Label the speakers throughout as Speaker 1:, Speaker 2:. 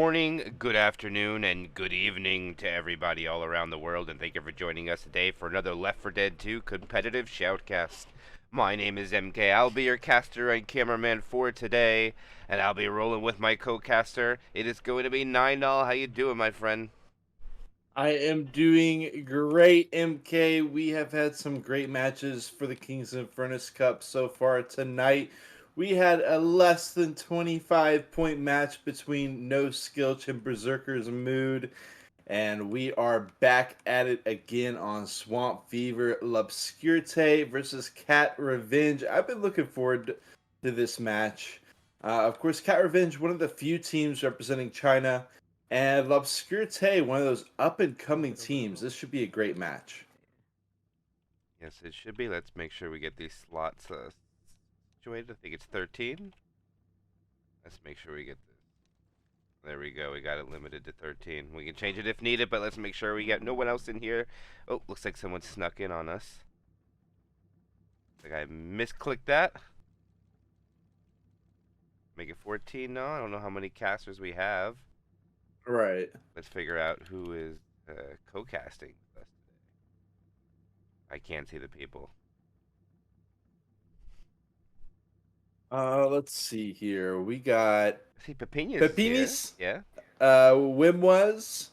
Speaker 1: morning, good afternoon, and good evening to everybody all around the world, and thank you for joining us today for another Left 4 Dead 2 competitive shoutcast. My name is MK. I'll be your caster and cameraman for today, and I'll be rolling with my co-caster. It is going to be Nine. How you doing, my friend?
Speaker 2: I am doing great, MK. We have had some great matches for the Kings Infernus Cup so far tonight. We had a less than 25-point match between No Skilch and Berserker's Mood, and we are back at it again on Swamp Fever. Lobscurite versus Cat Revenge. I've been looking forward to this match. Of course, Cat Revenge, one of the few teams representing China, and Lobscurite, one of those up-and-coming teams. This should be a great match.
Speaker 1: Yes, it should be. Let's make sure we get these slots situated. I think it's 13. Let's make sure we get this. There we go. We got it limited to 13. We can change it if needed, but let's make sure we get no one else in here. Oh, looks like someone snuck in on us. I think I misclicked that. Make it 14 now. I don't know how many casters we have.
Speaker 2: Right.
Speaker 1: Let's figure out who is co-casting with us today. I can't see the people.
Speaker 2: Let's see here. We got
Speaker 1: I see Pepinas.
Speaker 2: Pepinis.
Speaker 1: Yeah.
Speaker 2: Wim was.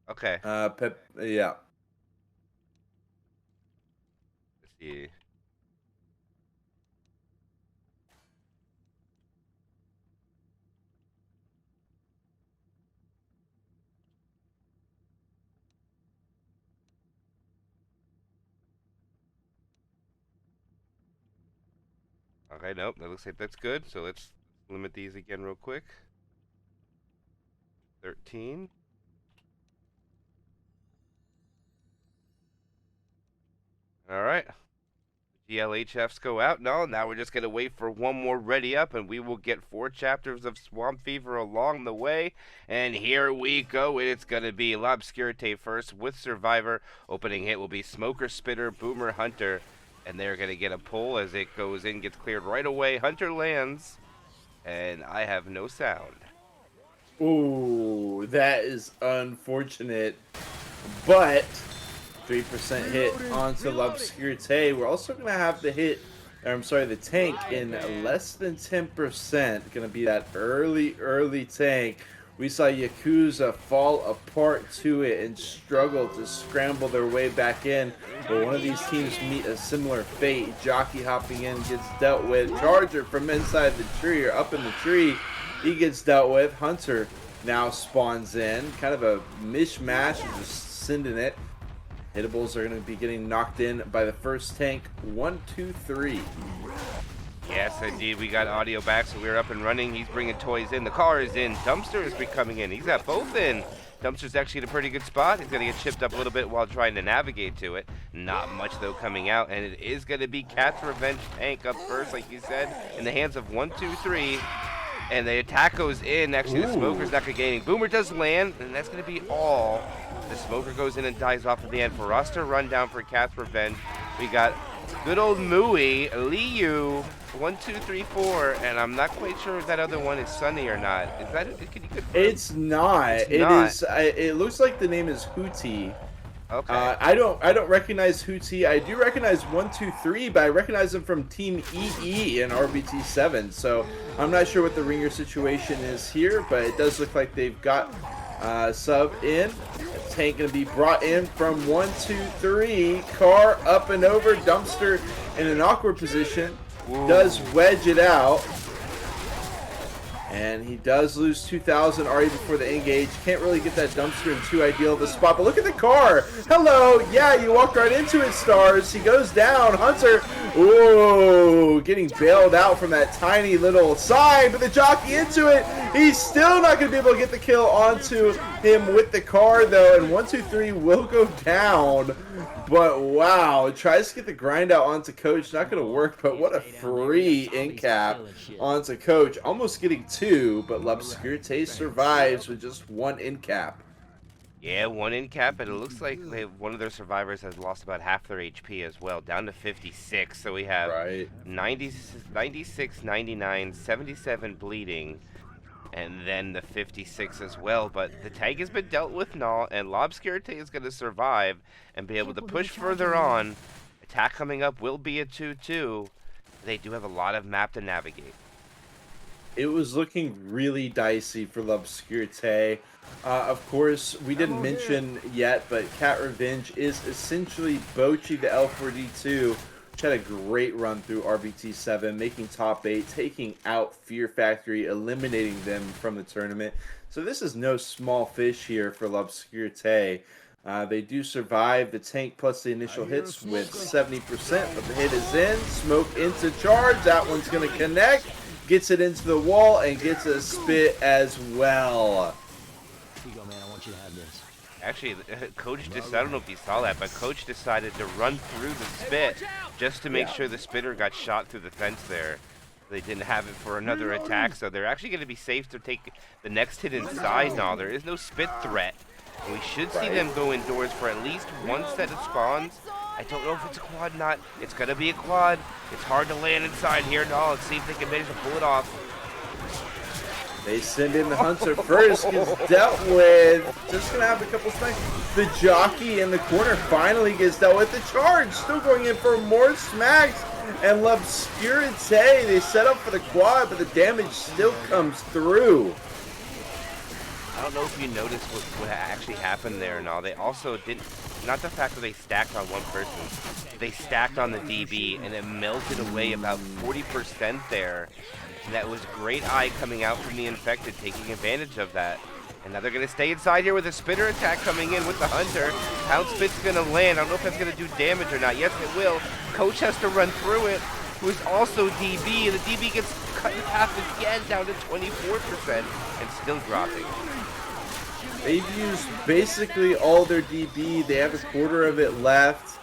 Speaker 1: Okay.
Speaker 2: Yeah.
Speaker 1: Let's see. Okay, nope, that looks like that's good. So let's limit these again real quick. 13. All right. GLHFs go out. No, now we're just going to wait for one more ready up, and we will get 4 chapters of Swamp Fever along the way. And here we go. It's going to be Lobscurite first with Survivor. Opening hit will be Smoker, Spitter, Boomer, Hunter. And they're going to get a pull as it goes in, gets cleared right away. Hunter lands, and I have no sound.
Speaker 2: Ooh, that is unfortunate. But 3% hit onto Lobscurite. We're also going to have the tank in less than 10%. Going to be that early tank. We saw Yakuza fall apart to it and struggle to scramble their way back in. But one of these teams meet a similar fate. Jockey hopping in gets dealt with. Charger from inside the tree or up in the tree, he gets dealt with. Hunter now spawns in. Kind of a mishmash of just sending it. Hittables are going to be getting knocked in by the first tank. 1, 2, 3.
Speaker 1: Yes, indeed. We got audio back, so we're up and running. He's bringing toys in. The car is in. Dumpster is coming in. He's got both in. Dumpster's actually in a pretty good spot. He's going to get chipped up a little bit while trying to navigate to it. Not much, though, coming out. And it is going to be Cat's Revenge tank up first, like you said, in the hands of 1, 2, 3. And the attack goes in. Actually, the Smoker's not going to get anything. Boomer does land, and that's going to be all. The Smoker goes in and dies off at the end. For us to run down for Cat's Revenge, we got good old Mui, Liu, 1, 2, 3, 4, and I'm not quite sure if that other one is Sunny or not. Is that it? Can you confirm?
Speaker 2: It's not. It looks like the name is Hootie.
Speaker 1: Okay.
Speaker 2: I don't recognize Hootie. I do recognize 1, 2, 3, but I recognize him from Team EE in RBT7. So I'm not sure what the ringer situation is here, but it does look like they've got sub in. Tank gonna be brought in from 1, 2, 3. Car up and over. Dumpster in an awkward position.
Speaker 1: Ooh.
Speaker 2: Does wedge it out. And he does lose 2,000 already before the engage. Can't really get that dumpster in too ideal of a spot. But look at the car. Hello. Yeah, you walked right into it, Stars. He goes down. Hunter. Ooh, getting bailed out from that tiny little sign. But the jockey into it. He's still not going to be able to get the kill onto him with the car, though. And 1, 2, 3 will go down. But wow, tries to get the grind out onto Coach. Not going to work, but what a free in cap onto Coach. Almost getting 2, but Lobscurite survives with just 1 in cap.
Speaker 1: Yeah, 1 in cap, and it looks like one of their survivors has lost about half their HP as well, down to 56. So we have 96, 99, 77 bleeding. and then the 56 as well. But the tank has been dealt with now, and Lobscurite is going to survive and be able to push further on. Attack coming up will be a 2-2. They do have a lot of map to navigate.
Speaker 2: It was looking really dicey for Lobscurite. Of course, we didn't mention yet, but Cat Revenge is essentially Bochi the L4D2, which had a great run through RBT7, making top 8, taking out Fear Factory, eliminating them from the tournament. So this is no small fish here for Lobscurite. They do survive the tank plus the initial hits with 70%, but the hit is in. Smoke into charge. That one's going to connect. Gets it into the wall and gets a spit as well.
Speaker 3: Here you go, man. I want you to have this.
Speaker 1: Actually, Coach I don't know if you saw that, but Coach decided to run through the spit just to make sure the spitter got shot through the fence there. They didn't have it for another attack, so they're actually going to be safe to take the next hit inside now. There is no spit threat. And we should see them go indoors for at least one set of spawns. I don't know if it's a quad or not. It's going to be a quad. It's hard to land inside here. No, let's see if they can manage to pull it off.
Speaker 2: They send in the Hunter first, gets dealt with. Just going to have a couple smacks. The jockey in the corner finally gets dealt with. The charge still going in for more smacks. And Lobscurite, they set up for the quad, but the damage still comes through.
Speaker 1: I don't know if you noticed what actually happened there and all. They also didn't, not the fact that they stacked on one person, they stacked on the DB and it melted away about 40% there. And that was great eye coming out from the infected, taking advantage of that. And now they're going to stay inside here with a spitter attack coming in with the Hunter. Pound Spit's going to land. I don't know if that's going to do damage or not. Yes, it will. Coach has to run through it, who's also DB, and the DB gets cut in half again, down to 24% and still dropping.
Speaker 2: They've used basically all their DB. They have a quarter of it left,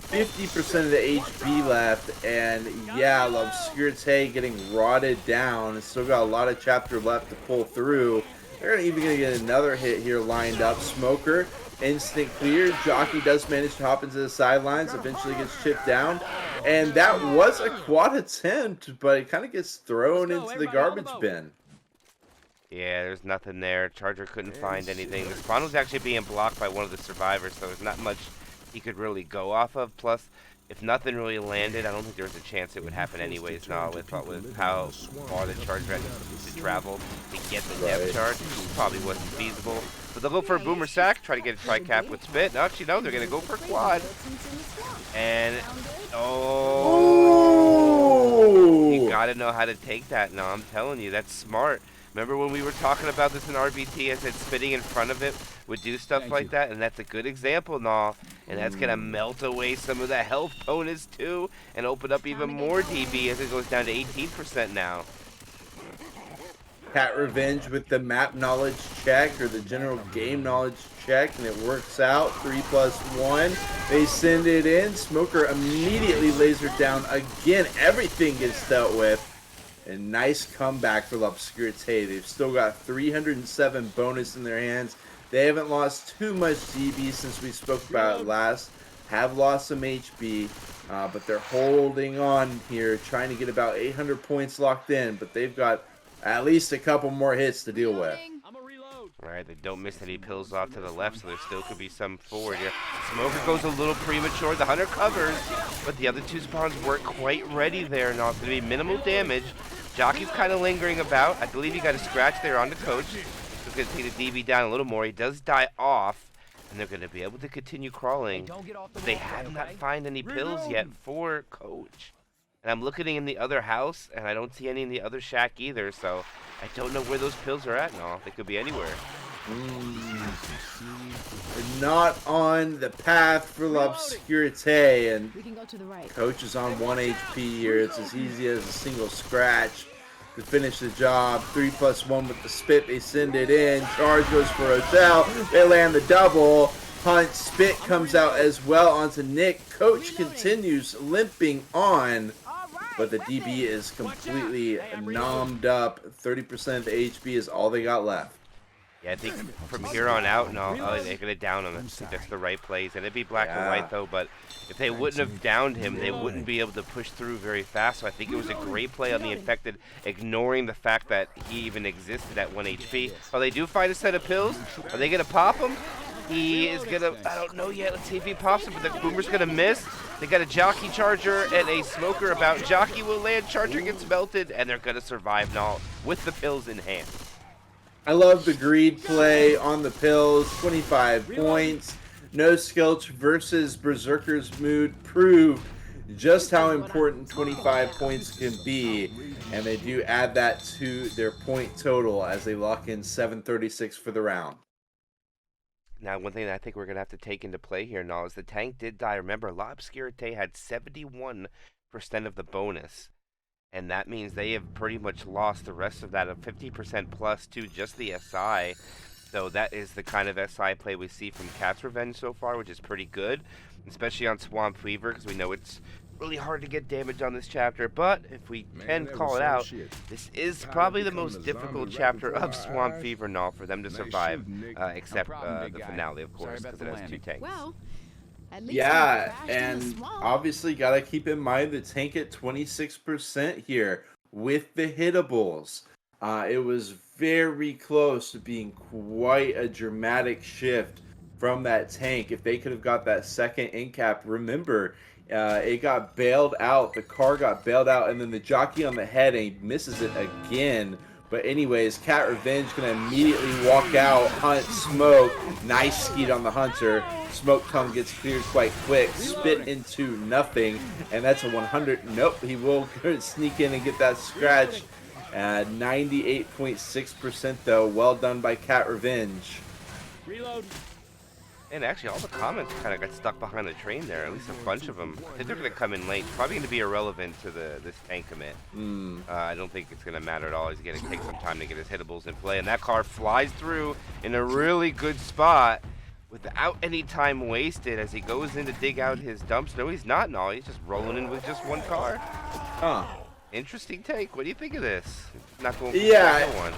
Speaker 2: 50% of the HP left, and yeah, Lobscurite getting rotted down. Still got a lot of chapter left to pull through. They're even going to get another hit here lined up. Smoker, instant clear. Jockey does manage to hop into the sidelines, eventually gets chipped down. And that was a quad attempt, but it kind of gets thrown into the garbage bin.
Speaker 1: Yeah, there's nothing there. Charger couldn't find anything. The spawn was actually being blocked by one of the survivors, so there's not much he could really go off of. Plus, if nothing really landed, I don't think there was a chance it would happen anyways now with how far the charge had to travel to get the depth charge. Probably wasn't feasible. But they'll go for a boomer sack, try to get a tri-cap with spit. No, actually, no, they're going to go for a quad. And, you got to know how to take that now. I'm telling you, that's smart. Remember when we were talking about this in RBT, I said spitting in front of it would do stuff like that, and that's a good example now. And that's going to melt away some of the health bonus too, and open up even more DB as it goes down to 18% now.
Speaker 2: Cat Revenge with the map knowledge check, or the general game knowledge check, and it works out. 3+1. They send it in. Smoker immediately lasered down again. Everything gets dealt with. And nice comeback for Lobscurite. They've still got 307 bonus in their hands. They haven't lost too much DB since we spoke about it last. Have lost some HP, but they're holding on here, trying to get about 800 points locked in. But they've got at least a couple more hits to deal with.
Speaker 1: Right, they don't miss any pills off to the left, so there still could be some forward here. Smoker goes a little premature. The Hunter covers, but the other two spawns weren't quite ready there. Now it's going to be minimal damage. Jockey's kind of lingering about. I believe he got a scratch there on the coach. He's going to take the DB down a little more. He does die off, and they're going to be able to continue crawling. But they have not found any pills yet for coach. And I'm looking in the other house, and I don't see any in the other shack either, so I don't know where those pills are at now. They could be anywhere.
Speaker 2: Not on the path for Lobscurite, and coach is on 1 HP here. It's as easy as a single scratch to finish the job. 3+1 with the spit. They send it in. Charge goes for Hotel. They land the double. Hunt spit comes out as well onto Nick. Coach continues limping on, but the DB is completely nommed up. 30% of the HP is all they got left.
Speaker 1: Yeah, I think from here on out, no, they're going to down him. I think that's the right plays. And it'd be black and white, though, but if they wouldn't have downed him, they wouldn't be able to push through very fast. So I think it was a great play on the infected, ignoring the fact that he even existed at 1 HP. Oh, they do find a set of pills. Are they going to pop him? He is going to, I don't know yet. Let's see if he pops him, but the Boomer's going to miss. They got a Jockey Charger and a Smoker about. Jockey will land, Charger gets melted, and they're going to survive now with the pills in hand.
Speaker 2: I love the greed play on the pills. 25 points. No Skelch versus Berserker's Mood proved just how important 25 points can be. And they do add that to their point total as they lock in 736 for the round.
Speaker 1: Now, one thing that I think we're going to have to take into play here now is the tank did die. Remember, Lobscurite had 71% of the bonus. And that means they have pretty much lost the rest of that of 50% plus to just the SI. So that is the kind of SI play we see from Cat's Revenge so far, which is pretty good. Especially on Swamp Fever, because we know it's really hard to get damage on this chapter. But if we can call it out, this is probably the most difficult chapter of Swamp Fever now for them to survive. Except the finale, of course, because it has 2 tanks.
Speaker 4: Well,
Speaker 2: yeah, and obviously got to keep in mind the tank at 26% here with the hittables. It was very close to being quite a dramatic shift from that tank. If they could have got that second end cap, remember, it got bailed out. The car got bailed out, and then the jockey on the head, and he misses it again. But anyways, Cat Revenge going to immediately walk out, hunt Smoke. Nice skeet on the Hunter. Smoke Tongue gets cleared quite quick. Spit into nothing. And that's a 100. Nope, he will sneak in and get that scratch. 98.6% though. Well done by Cat Revenge.
Speaker 3: Reload.
Speaker 1: And actually, all the comments kind of got stuck behind the train there. At least a bunch of them. I think they're going to come in late. Probably going to be irrelevant to this tank commit. I don't think it's going to matter at all. He's going to take some time to get his hittables in play. And that car flies through in a really good spot without any time wasted as he goes in to dig out his dumps. No, he's not. No, he's just rolling in with just one car.
Speaker 2: Huh.
Speaker 1: Interesting take. What do you think of this? Not going for the second one.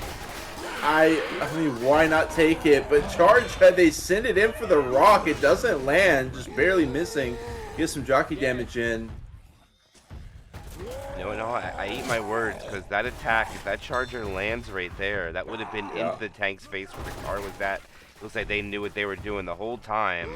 Speaker 2: I mean, why not take it? But Charge, they send it in for the rock. It doesn't land, just barely missing. Get some jockey damage in.
Speaker 1: No, I eat my words, because that attack, if that Charger lands right there, that would have been into the tank's face where the car was at. It looks like they knew what they were doing the whole time.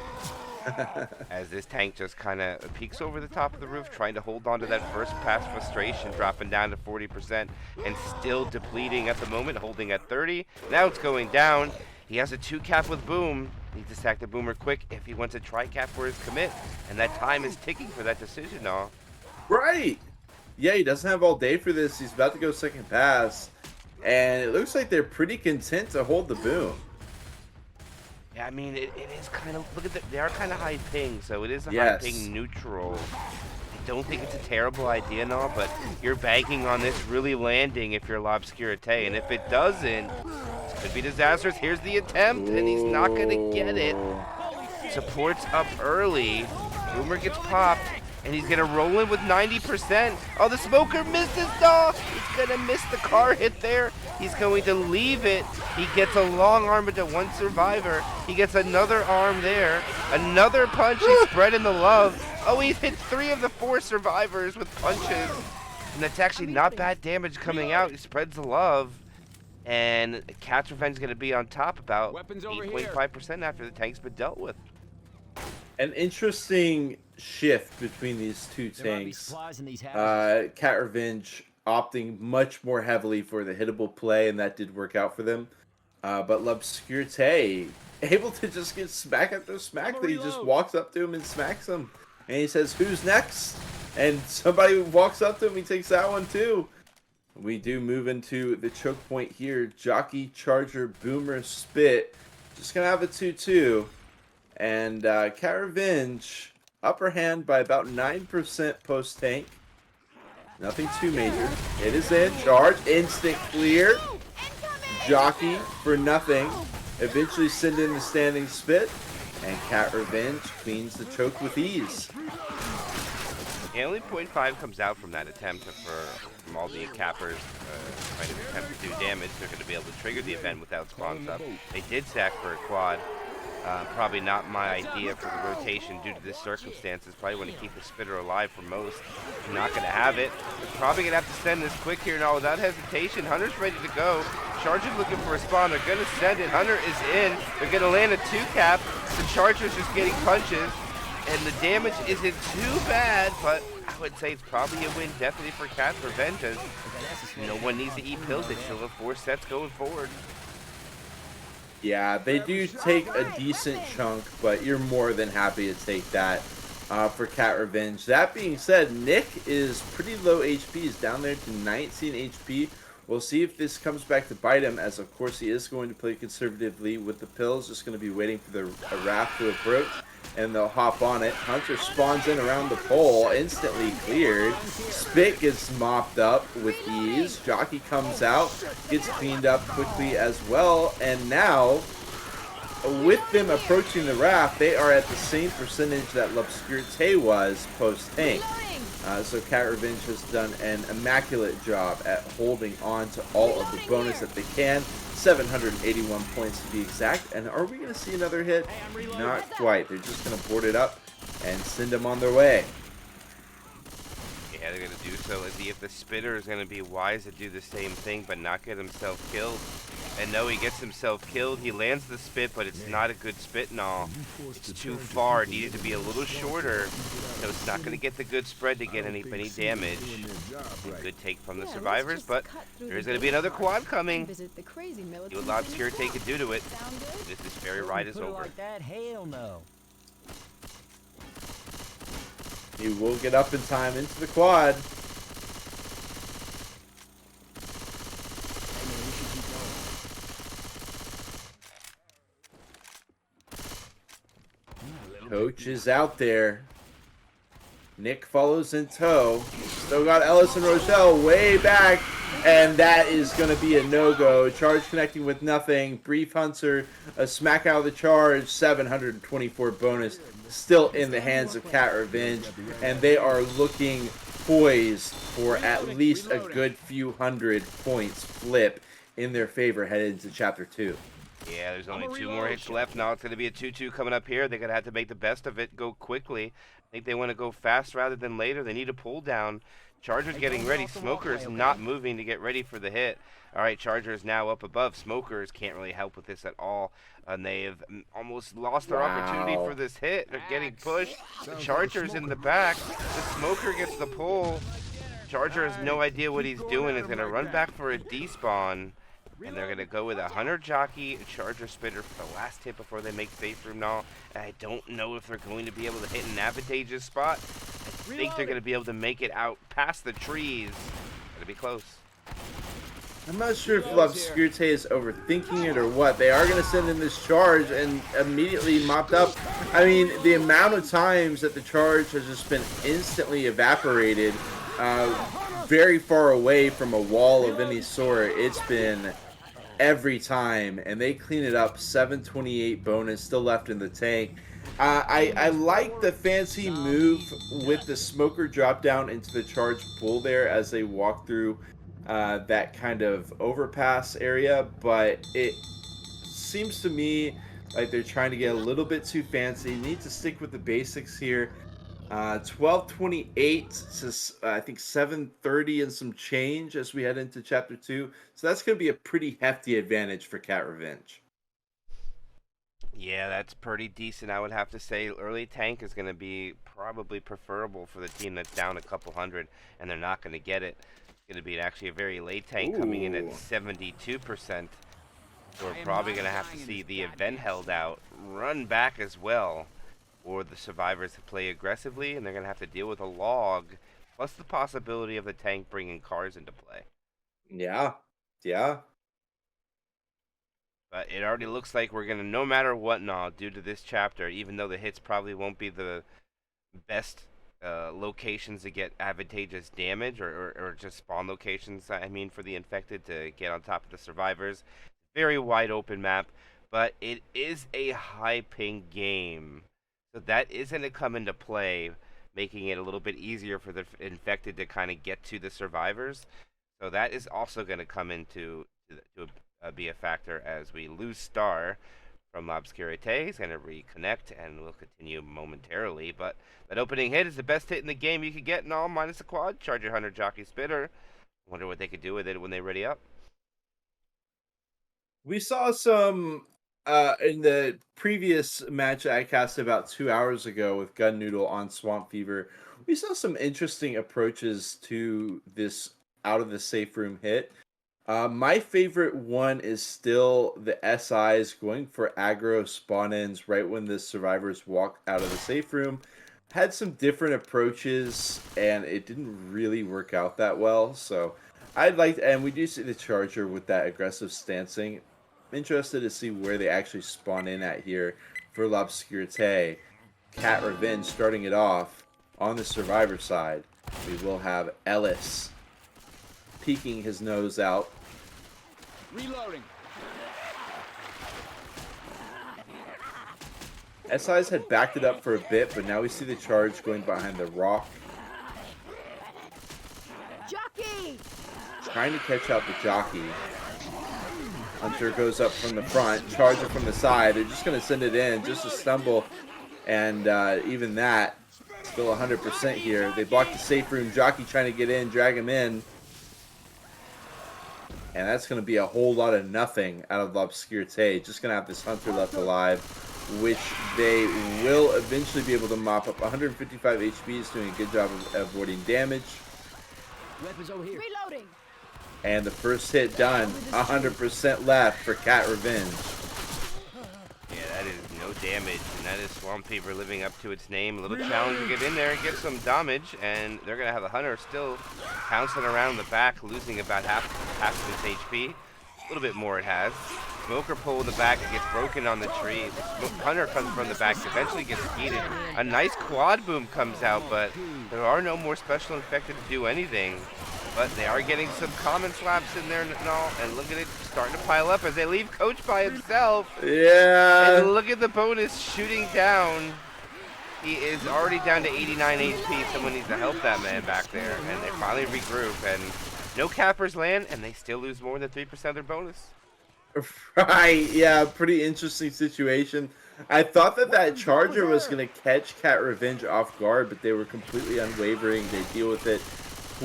Speaker 1: As this tank just kind of peeks over the top of the roof, trying to hold on to that first pass frustration, dropping down to 40% and still depleting at the moment, holding at 30. Now it's going down. He has a 2 cap with Boom. Needs to sack the Boomer quick if he wants a tri-cap for his commit. And that time is ticking for that decision now.
Speaker 2: Right. Yeah, he doesn't have all day for this. He's about to go second pass. And it looks like they're pretty content to hold the Boom.
Speaker 1: Yeah, I mean, it is kind of, look at they are kind of high ping, so it is a high ping neutral. I don't think it's a terrible idea now, but you're banking on this really landing if you're Lobscurite, and if it doesn't, it could be disastrous. Here's the attempt, and he's not going to get it. Support's up early. Boomer gets popped, and he's going to roll in with 90%. Oh, the Smoker missed his dog. He's going to miss the car hit there. He's going to leave it. He gets a long arm into one survivor. He gets another arm there. Another punch. He's spreading the love. Oh, he's hit 3 of the 4 survivors with punches. And that's actually not bad damage coming out. He spreads the love. And Cat's Revenge is going to be on top about 8.5% after the tank's been dealt with.
Speaker 2: An interesting shift between these two tanks. Cat Revenge opting much more heavily for the hittable play, and that did work out for them. But Lobscurite able to just get smack after smack that he just walks up to him and smacks him. And he says, "Who's next?" And somebody walks up to him, he takes that one too. We do move into the choke point here. Jockey, Charger, Boomer, Spit. Just going to have a 2-2. And Cat Revenge, upper hand by about 9% post-tank. Nothing too major. It is in. Charge. Instant clear. Jockey for nothing. Eventually send in the standing Spit. And Cat Revenge cleans the choke with ease.
Speaker 1: Yeah, only .5 comes out from that attempt from all the cappers trying to attempt to do damage. They're going to be able to trigger the event without spawns up. They did sack for a quad. Probably not my idea for the rotation due to this circumstances. Probably want to keep the spitter alive for most. Not going to have it. They're probably going to have to send this quick here now without hesitation. Hunter's ready to go. Charger's looking for a spawn. They're going to send it. Hunter is in. They're going to land a 2-cap. The Charger's just getting punches. And the damage isn't too bad, but I would say it's probably a win definitely for Cat's Revenge, as no one needs to eat pills. They still have 4 sets going forward.
Speaker 2: Yeah, they do take a decent chunk, but you're more than happy to take that for Cat Revenge. That being said, Nick is pretty low HP. He's down there to 19 HP. We'll see if this comes back to bite him, as of course he is going to play conservatively with the pills. Just going to be waiting for the raft to approach, and they'll hop on it. Hunter spawns in around the pole, instantly cleared. Spit gets mopped up with ease. Jockey comes out, gets cleaned up quickly as well, and now, with them approaching the raft, they are at the same percentage that Lobscurite was post-tank. So Cat Revenge has done an immaculate job at holding on to all of the bonus that they can. 781 points to be exact. And are we going to see another hit? Not quite. They're just going to board it up and send them on their way.
Speaker 1: Yeah, they're going to do so. Let's see if the spitter is going to be wise to do the same thing, but not get himself killed. And no, he gets himself killed. He lands the spit, but it's not a good spit and all. It's too far. It needed to be a little shorter. So it's not going to get the good spread to get any damage. Good take from the survivors, but there's going to be another quad coming. See what Lobscurite can do to it. This very ride is over.
Speaker 3: Hell no.
Speaker 2: He will get up in time into the quad. Coach is out there. Nick follows in tow. Still got Ellis and Rochelle way back. And that is going to be a no-go. Charge connecting with nothing. Brief Hunter, a smack out of the charge. 724 bonus. Still in the hands of Cat Revenge. And they are looking poised for at least a good few hundred points flip in their favor headed into Chapter 2.
Speaker 1: Yeah, there's only 2 more hits left. Now it's going to be a 2-2 coming up here. They're going to have to make the best of it, go quickly. I think they want to go fast rather than later. They need a pull down. Charger's getting ready. Smoker's not moving to get ready for the hit. All right, Charger's now up above. Smokers can't really help with this at all. And they've almost lost their opportunity for this hit. They're getting pushed. The Charger's in the back. The Smoker gets the pull. Charger has no idea what he's doing. He's going to run back for a despawn. And they're going to go with a Hunter Jockey, a Charger Spitter for the last hit before they make safe room now. And I don't know if they're going to be able to hit an advantageous spot. I think they're going to be able to make it out past the trees. It'll be close.
Speaker 2: I'm not sure if Lobscurite is overthinking it or what. They are going to send in this charge and immediately mopped up. I mean, the amount of times that the charge has just been instantly evaporated, very far away from a wall of any sort. It's been every time, and they clean it up. 728 bonus still left in the tank. I like the fancy move with the Smoker drop down into the charge pool there as they walk through that kind of overpass area, but it seems to me like they're trying to get a little bit too fancy. Need to stick with the basics here. 1228 to I think 730 and some change as we head into Chapter 2. So that's going to be a pretty hefty advantage for Cat Revenge.
Speaker 1: Yeah, that's pretty decent, I would have to say. Early tank is going to be probably preferable for the team that's down a couple hundred, and they're not going to get it. It's going to be actually a very late tank coming in at 72%. So we're probably going to have to see the event held out run back as well, or the survivors to play aggressively, and they're going to have to deal with a log, plus the possibility of the tank bringing cars into play.
Speaker 2: Yeah.
Speaker 1: But it already looks like we're going to, no matter what now, due to this chapter, even though the hits probably won't be the best locations to get advantageous damage, or just spawn locations, I mean, for the infected to get on top of the survivors. Very wide open map, but it is a high ping game. So that is going to come into play. making it a little bit easier for the infected to kind of get to the survivors. So that is also going to come into be a factor as we lose Star from Lobscurite. He's going to reconnect, and we'll continue momentarily. But that opening hit is the best hit in the game you could get in all, minus a quad. Charger Hunter Jockey Spitter. Wonder what they could do with it when they ready up.
Speaker 2: We saw some in the previous match I cast about 2 hours ago with Gun Noodle on Swamp Fever. We saw some interesting approaches to this out of the safe room hit. My favorite one is still the SIs going for aggro spawn-ins right when the survivors walk out of the safe room. Had some different approaches, and it didn't really work out that well. So I'd like, and we do see the Charger with that aggressive stancing. I'm interested to see where they actually spawn in at here for Lobscurite. Cat Revenge starting it off on the survivor side. We will have Ellis peeking his nose out.
Speaker 3: Reloading.
Speaker 2: SIs had backed it up for a bit, but now we see the charge going behind the rock.
Speaker 4: Jockey!
Speaker 2: Trying to catch out the jockey. Hunter goes up from the front, Charger from the side. They're just going to send it in, just a stumble. And even that, still 100% here. They block the safe room. Jockey trying to get in, drag him in. And that's going to be a whole lot of nothing out of Lobscurite. Just going to have this Hunter left alive, which they will eventually be able to mop up. 155 HP is doing a good job of avoiding damage.
Speaker 3: Weapons over here.
Speaker 4: Reloading!
Speaker 2: And the first hit done. 100% left for Cat Revenge.
Speaker 1: Yeah, that is no damage, and that is Swamp Fever living up to its name. A little challenge to get in there and get some damage, and they're going to have a Hunter still pouncing around the back, losing about half of its HP. A little bit more it has. Smoker pull in the back, it gets broken on the tree. The Hunter comes from the back, eventually gets speeded. A nice quad boom comes out, but there are no more special infected to do anything. But they are getting some common slaps in there and all, and look at it starting to pile up as they leave Coach by himself.
Speaker 2: Yeah.
Speaker 1: And look at the bonus shooting down. He is already down to 89 HP. Someone needs to help that man back there. And they finally regroup, and no cappers land, and they still lose more than 3% of their bonus.
Speaker 2: Right, yeah, pretty interesting situation. I thought that Charger was going to catch Cat Revenge off guard, but they were completely unwavering. They deal with it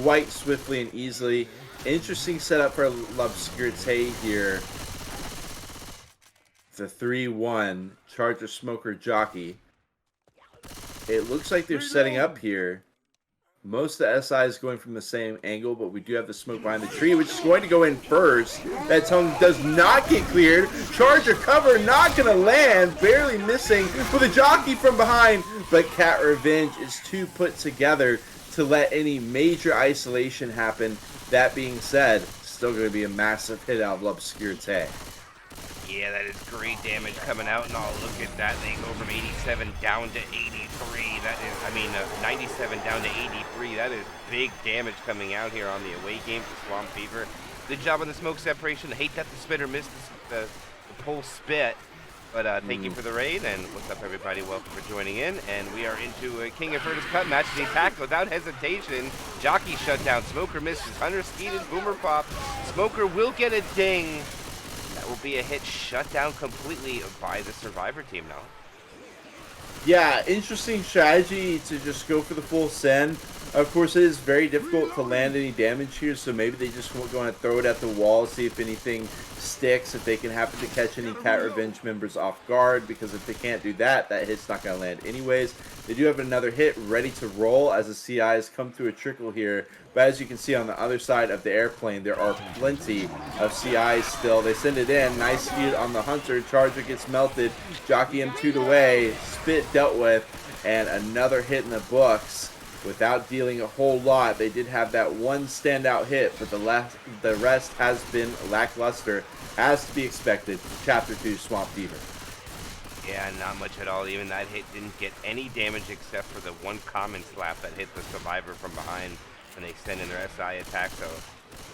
Speaker 2: quite swiftly and easily. Interesting setup for Lobscurite here. The 3-1 Charger Smoker Jockey. It looks like they're setting up here. Most of the SI is going from the same angle, but we do have the smoke behind the tree, which is going to go in first. That tongue does not get cleared. Charger cover not going to land, barely missing with a jockey from behind. But Cat Revenge is too put together to let any major isolation happen. That being said, still going to be a massive hit out of Lobscurite.
Speaker 1: Yeah, that is great damage coming out, and look at that. They go from 87 down to 83. That is, 97 down to 83. That is big damage coming out here on the away game for Swamp Fever. Good job on the smoke separation. I hate that the spitter missed the pole spit. But thank you for the raid, and what's up, everybody? Welcome for joining in. And we are into a King Infernus Cup match. The attack without hesitation. Jockey shut down. Smoker misses. Hunter speeded. Boomer pop. Smoker will get a ding. That will be a hit shut down completely by the Survivor team now.
Speaker 2: Yeah, interesting strategy to just go for the full send. Of course, it is very difficult to land any damage here, so maybe they just won't go and throw it at the wall, see if anything sticks, if they can happen to catch any Cat Revenge members off guard, because if they can't do that, that hit's not going to land anyways. They do have another hit ready to roll as the CIs come through a trickle here, but as you can see on the other side of the airplane, there are plenty of CIs still. They send it in, nice speed on the Hunter, Charger gets melted, Jockey M2'd away, Spit dealt with, and another hit in the books. Without dealing a whole lot, they did have that one standout hit, but the rest has been lackluster, as to be expected. Chapter 2, Swamp Fever.
Speaker 1: Yeah, not much at all. Even that hit didn't get any damage except for the one common slap that hit the Survivor from behind when they extend in their SI attack. So,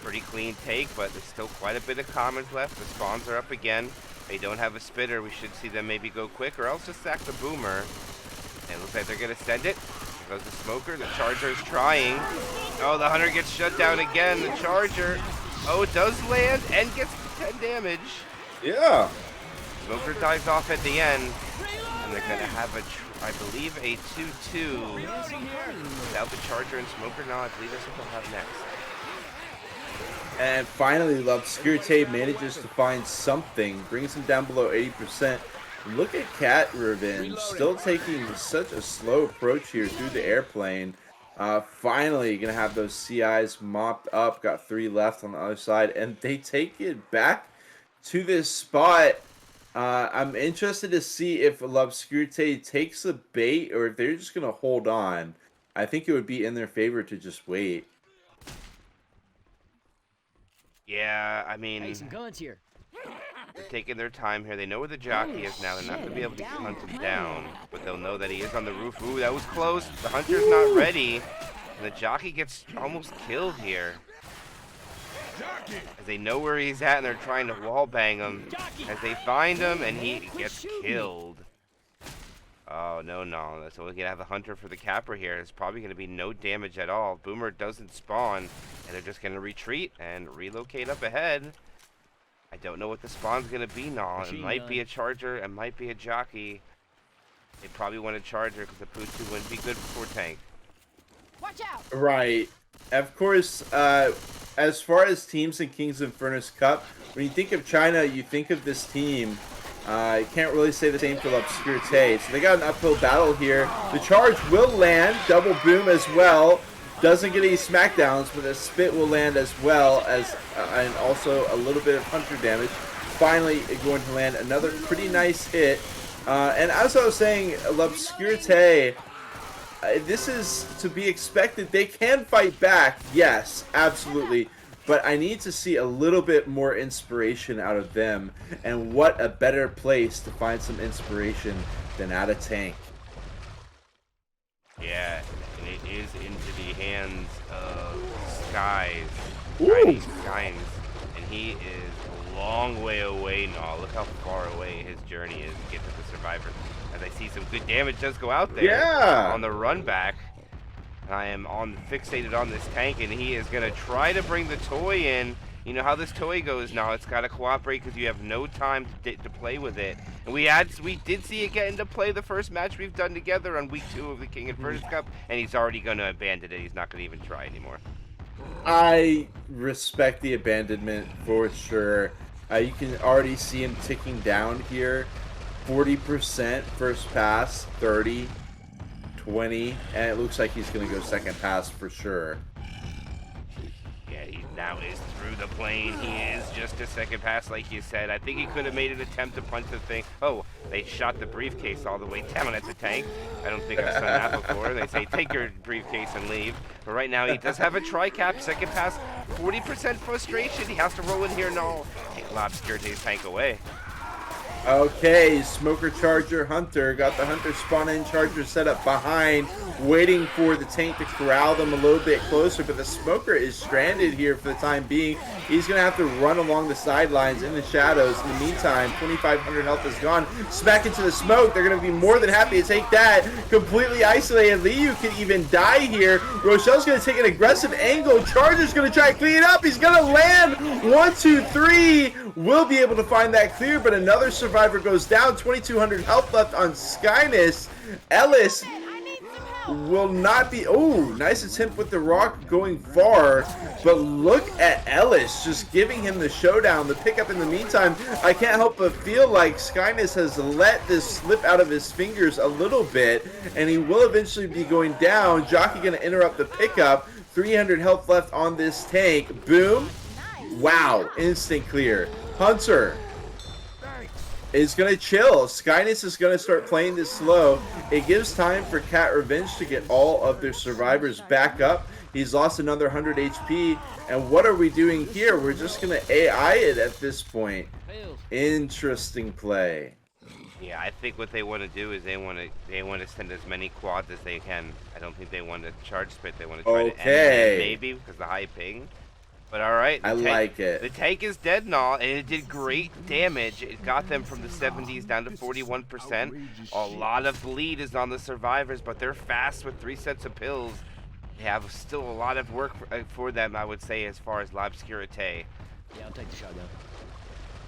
Speaker 1: pretty clean take, but there's still quite a bit of commons left. The spawns are up again. They don't have a spitter. We should see them maybe go quick, or else just sack the Boomer. And it looks like they're going to send it. goes the Smoker. The Charger is trying. Oh, the Hunter gets shut down again. The Charger. Oh, it does land and gets 10 damage.
Speaker 2: Yeah.
Speaker 1: Smoker dives off at the end. And they're going to have I believe, a 2-2. Without the Charger and Smoker. No, I believe that's what they'll have next.
Speaker 2: And finally, Lobscurite manages to find something, brings him down below 80%. Look at Cat Revenge, still taking such a slow approach here through the airplane. Finally, gonna have those CIs mopped up. Got 3 left on the other side, and they take it back to this spot. I'm interested to see if Lobscurite takes the bait or if they're just gonna hold on. I think it would be in their favor to just wait.
Speaker 1: Yeah, I mean,
Speaker 3: Hey, some guns here.
Speaker 1: they're taking their time here. They know where the jockey is now. They're not going to be able to hunt him down, but they'll know that he is on the roof. Ooh, that was close. The Hunter's not ready, and the jockey gets almost killed here. As they know where he's at, and they're trying to wall bang him. As they find him, and he gets killed. Oh, no. So we're going to have the Hunter for the capper here. It's probably going to be no damage at all. Boomer doesn't spawn, and they're just going to retreat and relocate up ahead. I don't know what the spawn's going to be, It might be a Charger. It might be a Jockey. They probably want a Charger because the Poo-2 wouldn't be good for Tank.
Speaker 4: Watch out!
Speaker 2: Right. Of course, as far as teams in King's Infernus Cup, when you think of China, you think of this team. You can't really say the same for Lobscurite. So they got an uphill battle here. The charge will land. Double boom as well. Doesn't get any smackdowns, but a spit will land as well as, and also a little bit of Hunter damage. Finally, going to land another pretty nice hit. And as I was saying, Lobscurite, this is to be expected. They can fight back, yes, absolutely. But I need to see a little bit more inspiration out of them. And what a better place to find some inspiration than at a tank.
Speaker 1: Yeah, and it is into the hands of Skies.
Speaker 2: Ooh.
Speaker 1: Skies. And he is a long way away now. Look how far away his journey is to get to the Survivor. As I see some good damage does go out there.
Speaker 2: Yeah.
Speaker 1: On the run back. I am fixated on this tank, and he is going to try to bring the toy in. You know how this toy goes now. It's got to cooperate because you have no time to play with it. And we did see it get into play the first match we've done together on week 2 of the King Infernus Cup, and he's already going to abandon it. He's not going to even try anymore.
Speaker 2: I respect the abandonment for sure. You can already see him ticking down here. 40% first pass, 30, 20, and it looks like he's going to go second pass for sure.
Speaker 1: Yeah, he now is through the plane. He is just a second pass, like you said. I think he could have made an attempt to punch the thing. Oh, they shot the briefcase all the way down at the tank. I don't think I've done that before. They say, take your briefcase and leave. But right now, he does have a tri-cap. Second pass, 40% frustration. He has to roll in here. No. Take Lobscurite's tank away.
Speaker 2: Okay, Smoker, Charger, Hunter. Got the Hunter spawn in, Charger set up behind, waiting for the tank to corral them a little bit closer, but the Smoker is stranded here for the time being. He's going to have to run along the sidelines in the shadows. In the meantime, 2,500 health is gone. Smack into the smoke. They're going to be more than happy to take that. Completely isolated. Liu can even die here. Rochelle's going to take an aggressive angle. Charger's going to try to clean it up. He's going to land. 1, 2, 3. Will be able to find that clear, but another survivor goes down. 2,200 health left on Skyness. Ellis will not be... Oh, nice attempt with the rock going far, but look at Ellis just giving him the showdown, the pickup in the meantime. I can't help but feel like Skyness has let this slip out of his fingers a little bit, and he will eventually be going down. Jockey going to interrupt the pickup. 300 health left on this tank. Boom. Wow, instant clear. Hunter is going to chill. Skyness is going to start playing this slow. It gives time for Cat Revenge to get all of their survivors back up. He's lost another 100 HP. And what are we doing here? We're just going to AI it at this point. Interesting play.
Speaker 1: Yeah, I think what they want to do is they want to send as many quads as they can. I don't think they want to charge spit. They want to try to end it maybe because the high ping. But all right,
Speaker 2: I like it.
Speaker 1: The tank is dead and all, and it did great damage. It got them from the 70s down to 41%. A lot of bleed is on the survivors, but they're fast with 3 sets of pills. They have still a lot of work for them, I would say, as far as Lobscurite.
Speaker 3: Yeah, I'll take the shotgun.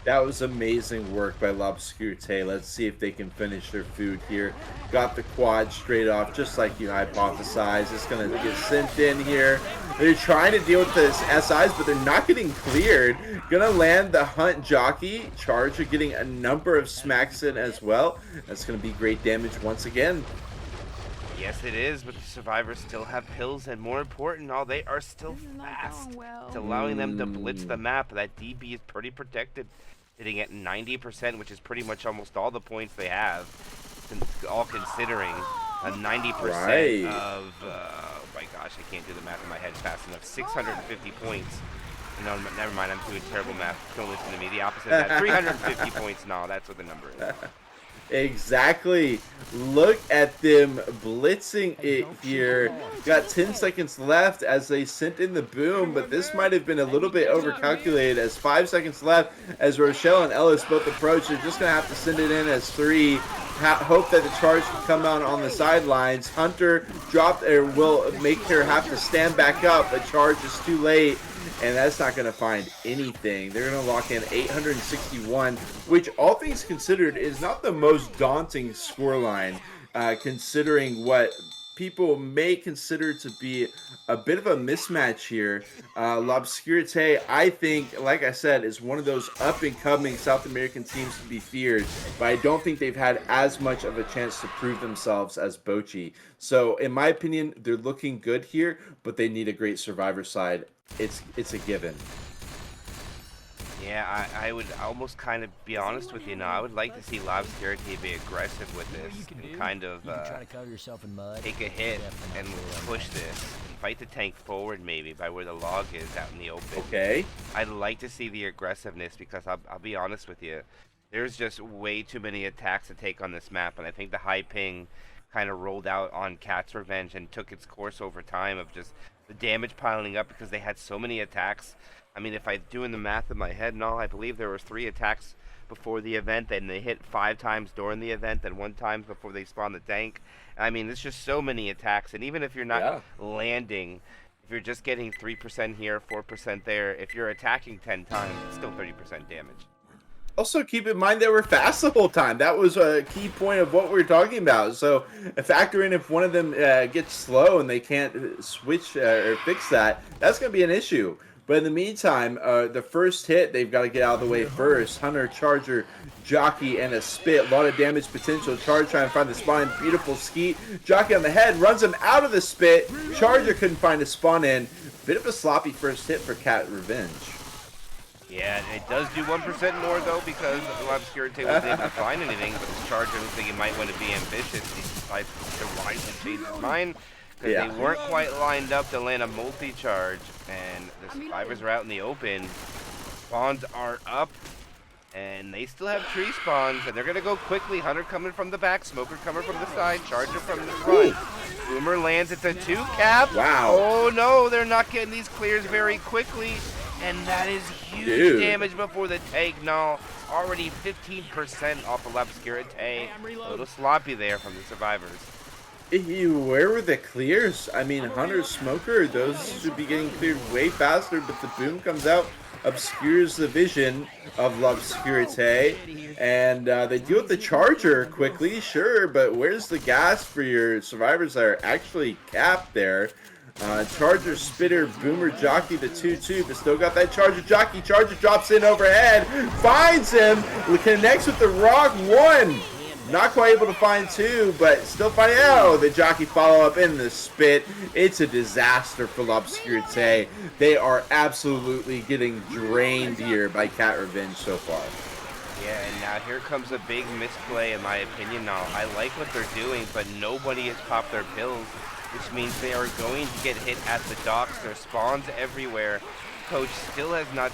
Speaker 2: That was amazing work by Lobscurite. Let's see if they can finish their food here. Got the quad straight off, just like you hypothesized. It's going to get sent in here. They're trying to deal with the SIs, but they're not getting cleared. Going to land the Hunt Jockey. Charger getting a number of smacks in as well. That's going to be great damage once again.
Speaker 1: Yes, it is, but the survivors still have pills, and more important, they are still fast. It's allowing them to blitz the map. That DB is pretty protected, sitting at 90%, which is pretty much almost all the points they have, all considering a 90% of, oh my gosh, I can't do the math in my head fast enough, 650 points. No, never mind, I'm doing terrible math. Don't listen to me. The opposite of that, 350 points. No, that's what the number is.
Speaker 2: Exactly. Look at them blitzing it here. Got 10 seconds left as they sent in the boom, but this might have been a little bit overcalculated as 5 seconds left as Rochelle and Ellis both approach. They're just going to have to send it in as 3. Hope that the charge can come out on the sidelines. Hunter dropped or will make her have to stand back up, but charge is too late. And that's not going to find anything. They're going to lock in 861, which all things considered is not the most daunting scoreline, considering what people may consider to be a bit of a mismatch here. Lobscurite, I think, like I said, is one of those up-and-coming South American teams to be feared, but I don't think they've had as much of a chance to prove themselves as Bochi. So, in my opinion, they're looking good here, but they need a great survivor side. It's a given.
Speaker 1: Yeah, I would almost kind of be honest with you now. I would like to see Lobscurite be aggressive with this and kind of take a hit and push this and fight the tank forward maybe by where the log is out in the open.
Speaker 2: Okay.
Speaker 1: I'd like to see the aggressiveness because I'll be honest with you. There's just way too many attacks to take on this map, and I think the high ping kind of rolled out on Cat's Revenge and took its course over time of just the damage piling up because they had so many attacks. I mean, if I'm doing the math in my head and all, I believe there was 3 attacks before the event, and they hit 5 times during the event, and 1 time before they spawned the tank. I mean, there's just so many attacks, and even if you're not landing, if you're just getting 3% here, 4% there, if you're attacking 10 times, it's still 30% damage.
Speaker 2: Also, keep in mind they were fast the whole time. That was a key point of what we were talking about. So, factor in if one of them gets slow and they can't switch or fix that, that's going to be an issue. But in the meantime, the first hit, they've got to get out of the way first. Hunter, Charger, Jockey, and a Spit. A lot of damage potential. Charger trying to find the spawn. Beautiful skeet. Jockey on the head. Runs him out of the Spit. Charger couldn't find a spawn in. Bit of a sloppy first hit for Cat Revenge.
Speaker 1: Yeah, it does do 1% more, though, because Lobscurite wasn't able to find anything, but the Charger looks like he might want to be ambitious. He decides to wisely change his mind, because they weren't quite lined up to land a multi-charge, and the survivors are out in the open. Spawns are up, and they still have tree spawns, and they're going to go quickly. Hunter coming from the back, Smoker coming from the side, Charger from the front. Boomer lands at the 2 cap.
Speaker 2: Wow.
Speaker 1: Oh, no, they're not getting these clears very quickly. And that is huge damage before the take. No, already 15% off of Lobscurite. A little sloppy there from the survivors.
Speaker 2: Where were the clears? I mean, Hunter, Smoker, those should be getting cleared way faster, but the boom comes out, obscures the vision of Lobscurite, and they deal with the Charger quickly, sure, but where's the gas for your survivors that are actually capped there? Charger, Spitter, Boomer, Jockey, the 2-2, but still got that Charger, Jockey. Charger drops in overhead, finds him, connects with the rock, 1. Not quite able to find 2, but still finding out. The Jockey follow up in the Spit. It's a disaster for Lobscurite. They are absolutely getting drained here by Cat Revenge so far.
Speaker 1: Yeah, and now here comes a big misplay in my opinion now. I like what they're doing, but nobody has popped their pills, which means they are going to get hit at the docks. There's spawns everywhere. Coach still has not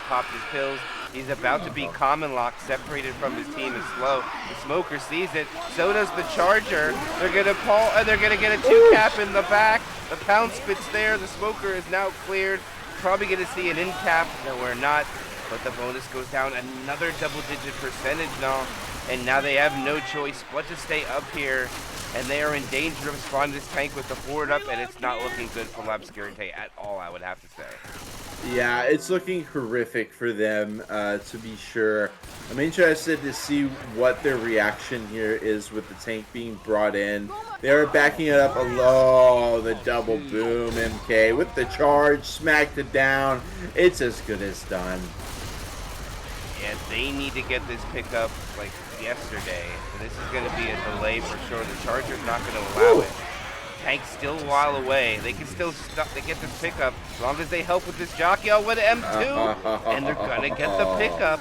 Speaker 1: popped his pills. He's about to be common lock, separated from his team is slow. The Smoker sees it. So does the Charger. They're gonna pull, and they're gonna get a 2 cap in the back. The Pound Spit's there. The Smoker is now cleared. probably going to see an in cap. No, we're not. But the bonus goes down another double-digit percentage now. And now they have no choice but to stay up here. And they are in danger of spawning this tank with the horde up. And it's not looking good for Lobscurite at all, I would have to say.
Speaker 2: Yeah, it's looking horrific for them, to be sure. I'm interested to see what their reaction here is with the tank being brought in. They are backing it up a low, the double boom MK with the charge, smacked it down. It's as good as done.
Speaker 1: Yeah, they need to get this pickup like yesterday. And this is going to be a delay for sure. The Charger's not going to allow it. Tank's still a while away. They can still they get this pickup as long as they help with this jockey out with M2. And they're going to get the pickup.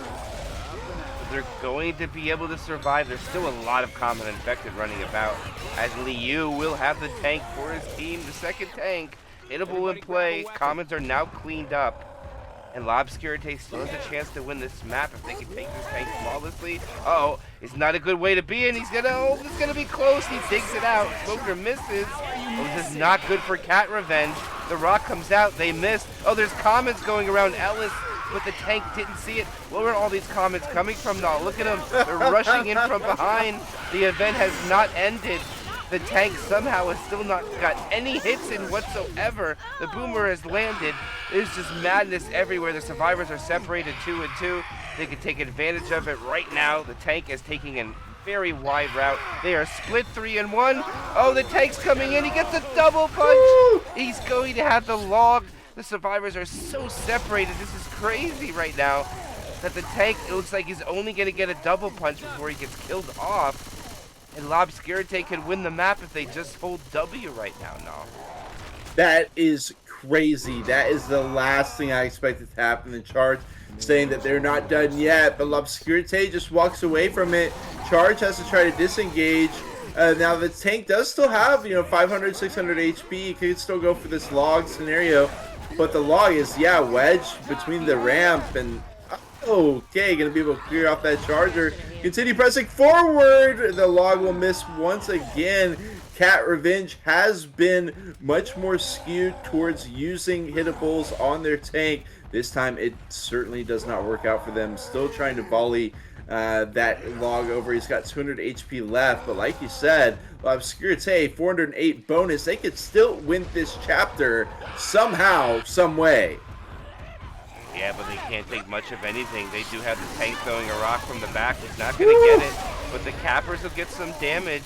Speaker 1: They're going to be able to survive. There's still a lot of common infected running about. As Liu will have the tank for his team. The second tank. Hittable in play. Commons are now cleaned up. And Lobscurite still has a chance to win this map if they can take this tank flawlessly. Uh-oh, it's not a good way to be in. He's gonna, oh, it's gonna be close. He digs it out. Smoker misses. Oh, this is not good for Cat Revenge. The rock comes out. They missed. Oh, there's comments going around Ellis, but the tank didn't see it. Where are all these comments coming from now? Look at them. They're rushing in from behind. The event has not ended. The tank somehow has still not got any hits in whatsoever. The boomer has landed. There's just madness everywhere. The survivors are separated 2 and 2. They can take advantage of it right now. The tank is taking a very wide route. They are split 3 and 1. Oh, the tank's coming in. He gets a double punch. Woo! He's going to have the log. The survivors are so separated. This is crazy right now. That the tank, it looks like he's only going to get a double punch before he gets killed off. And Lobscurite can win the map if they just hold W right now, no.
Speaker 2: That is crazy. That is the last thing I expected to happen. The Charge saying that they're not done yet, but Lobscurite just walks away from it. Charge has to try to disengage. Now the tank does still have, 500, 600 HP. He could still go for this log scenario, but the log is, wedged between the ramp and... Okay, gonna be able to clear off that Charger. Continue pressing forward. The log will miss once again. Cat Revenge has been much more skewed towards using hittables on their tank. This time it certainly does not work out for them. Still trying to volley that log over. He's got 200 HP left, but like you said, Lobscurite 408 bonus. They could still win this chapter somehow, some way.
Speaker 1: Yeah, but they can't take much of anything. They do have the tank throwing a rock from the back. He's not going to get it, but the cappers will get some damage.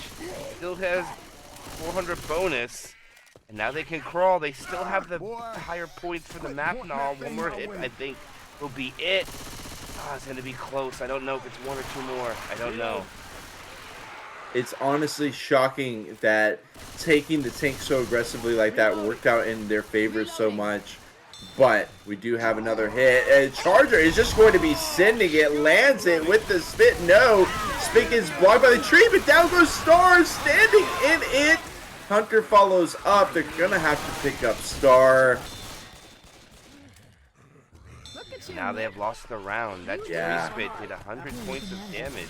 Speaker 1: Still has 400 bonus, and now they can crawl. They still have the higher points for the map now. One more hit, I think, will be it. Oh, it's going to be close. I don't know if it's 1 or 2 more. I don't know.
Speaker 2: It's honestly shocking that taking the tank so aggressively like that worked out in their favor so much. But we do have another hit. And Charger is just going to be sending it. Lands it with the spit. No. Spit is blocked by the tree, but down goes Star standing in it. Hunter follows up. They're going to have to pick up Star.
Speaker 1: Now they have lost the round. That tree spit did 100 points of damage.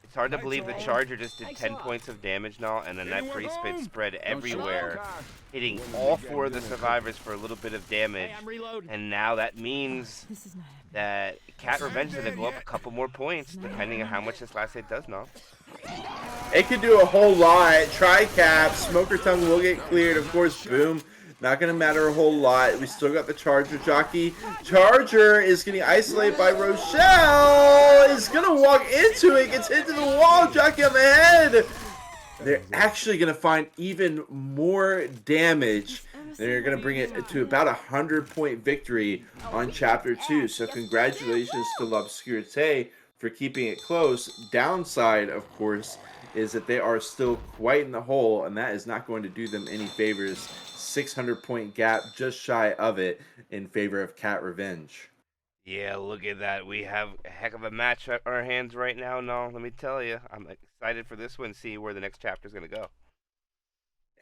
Speaker 1: It's hard to believe the Charger just did 10 points of damage now, and then that free spit spread everywhere, hitting all 4 of the survivors for a little bit of damage. And now that means that Cat Revenge is going to go up a couple more points, depending on how much this last hit does now.
Speaker 2: It could do a whole lot. Tri-cap, Smoker Tongue will get cleared. Of course, boom. Not going to matter a whole lot. We still got the Charger jockey. Charger is getting isolated by Rochelle. Is going to walk into it. Gets into the wall. Jockey on the head. They're actually going to find even more damage. They're going to bring it to about a 100-point victory on Chapter 2. So congratulations to Lobscurite for keeping it close. Downside, of course, is that they are still quite in the hole, and that is not going to do them any favors. 600-point gap, just shy of it, in favor of Cat Revenge.
Speaker 1: Yeah, look at that. We have a heck of a match at our hands right now. No, let me tell you, I'm excited for this one, see where the next chapter is going to go.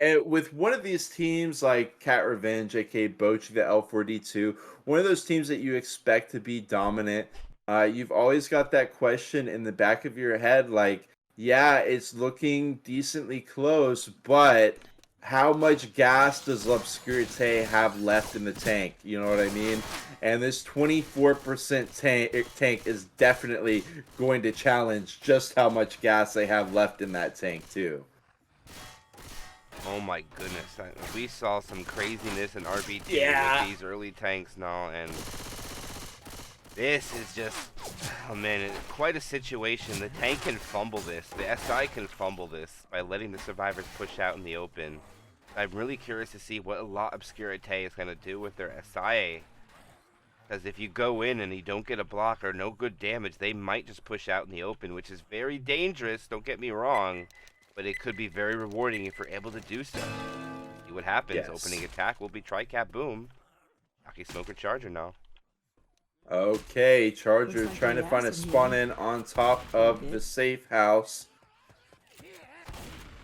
Speaker 2: And with one of these teams like Cat Revenge, aka Bochi, the L4D2, one of those teams that you expect to be dominant, you've always got that question in the back of your head, like, yeah, it's looking decently close, but how much gas does Lobscurite have left in the tank? You know what I mean? And this 24% tank is definitely going to challenge just how much gas they have left in that tank, too.
Speaker 1: Oh my goodness. We saw some craziness in RBT
Speaker 2: Yeah.
Speaker 1: with these early tanks now, and this is just, oh man, quite a situation. The tank can fumble this. The SI can fumble this by letting the survivors push out in the open. I'm really curious to see what Lobscurite is going to do with their SI. Because if you go in and you don't get a block or no good damage, they might just push out in the open, which is very dangerous, don't get me wrong. But it could be very rewarding if you're able to do so. See what happens.
Speaker 2: Yes.
Speaker 1: Opening attack will be Tri-Cap Boom. Jockey Smoker Charger now.
Speaker 2: Okay, Charger
Speaker 4: Looks like
Speaker 2: trying to
Speaker 4: they
Speaker 2: find a
Speaker 4: have some
Speaker 2: spawn
Speaker 4: here.
Speaker 2: in on top of the safe house.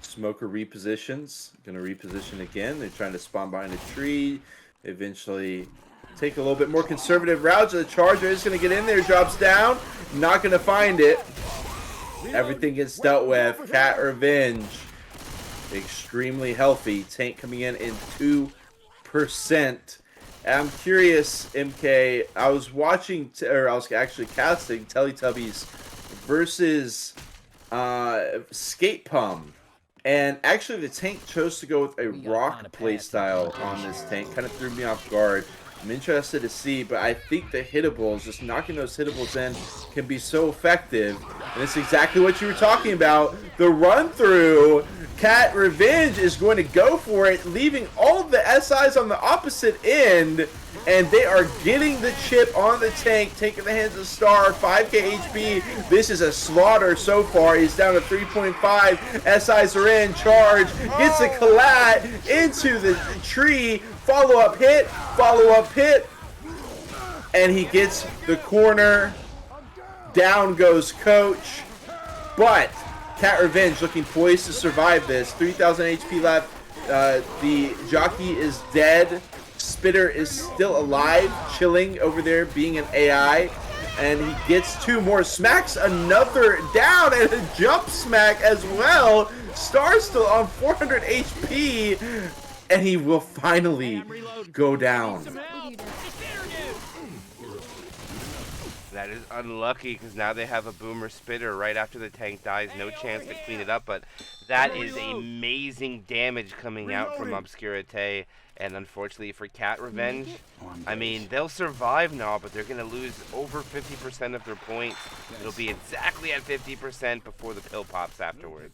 Speaker 2: Smoker repositions. Gonna reposition again. They're trying to spawn behind a tree. Eventually take a little bit more conservative route. The Charger is gonna get in there, drops down. Not gonna find it. Everything gets dealt with. Cat Revenge. Extremely healthy. Tank coming in 2%. I'm curious, MK. I was watching, or I was actually casting Teletubbies versus Skate Pum. And actually, the tank chose to go with a rock playstyle on this tank. Kind of threw me off guard. I'm interested to see, but I think the hittables, just knocking those hittables in, can be so effective. And it's exactly what you were talking about. The run-through, Cat Revenge is going to go for it, leaving all of the SIs on the opposite end. And they are getting the chip on the tank, taking the hands of Star, 5k HP. This is a slaughter so far. He's down to 3.5. SIs are in, charge, gets a collat into the tree. Follow-up hit, and he gets the corner. Down goes Coach, but Cat Revenge looking poised to survive this. 3,000 HP left. The jockey is dead. Spitter is still alive, chilling over there, being an AI. And he gets two more. Smacks another down, and a jump smack as well. Star's still on 400 HP. And he will finally go down.
Speaker 1: That is unlucky because now they have a Boomer Spitter right after the tank dies. No chance to clean it up, but that is amazing damage coming out from Lobscurite. And unfortunately for Cat Revenge, I mean, they'll survive now, but they're going to lose over 50% of their points. It'll be exactly at 50% before the pill pops afterward.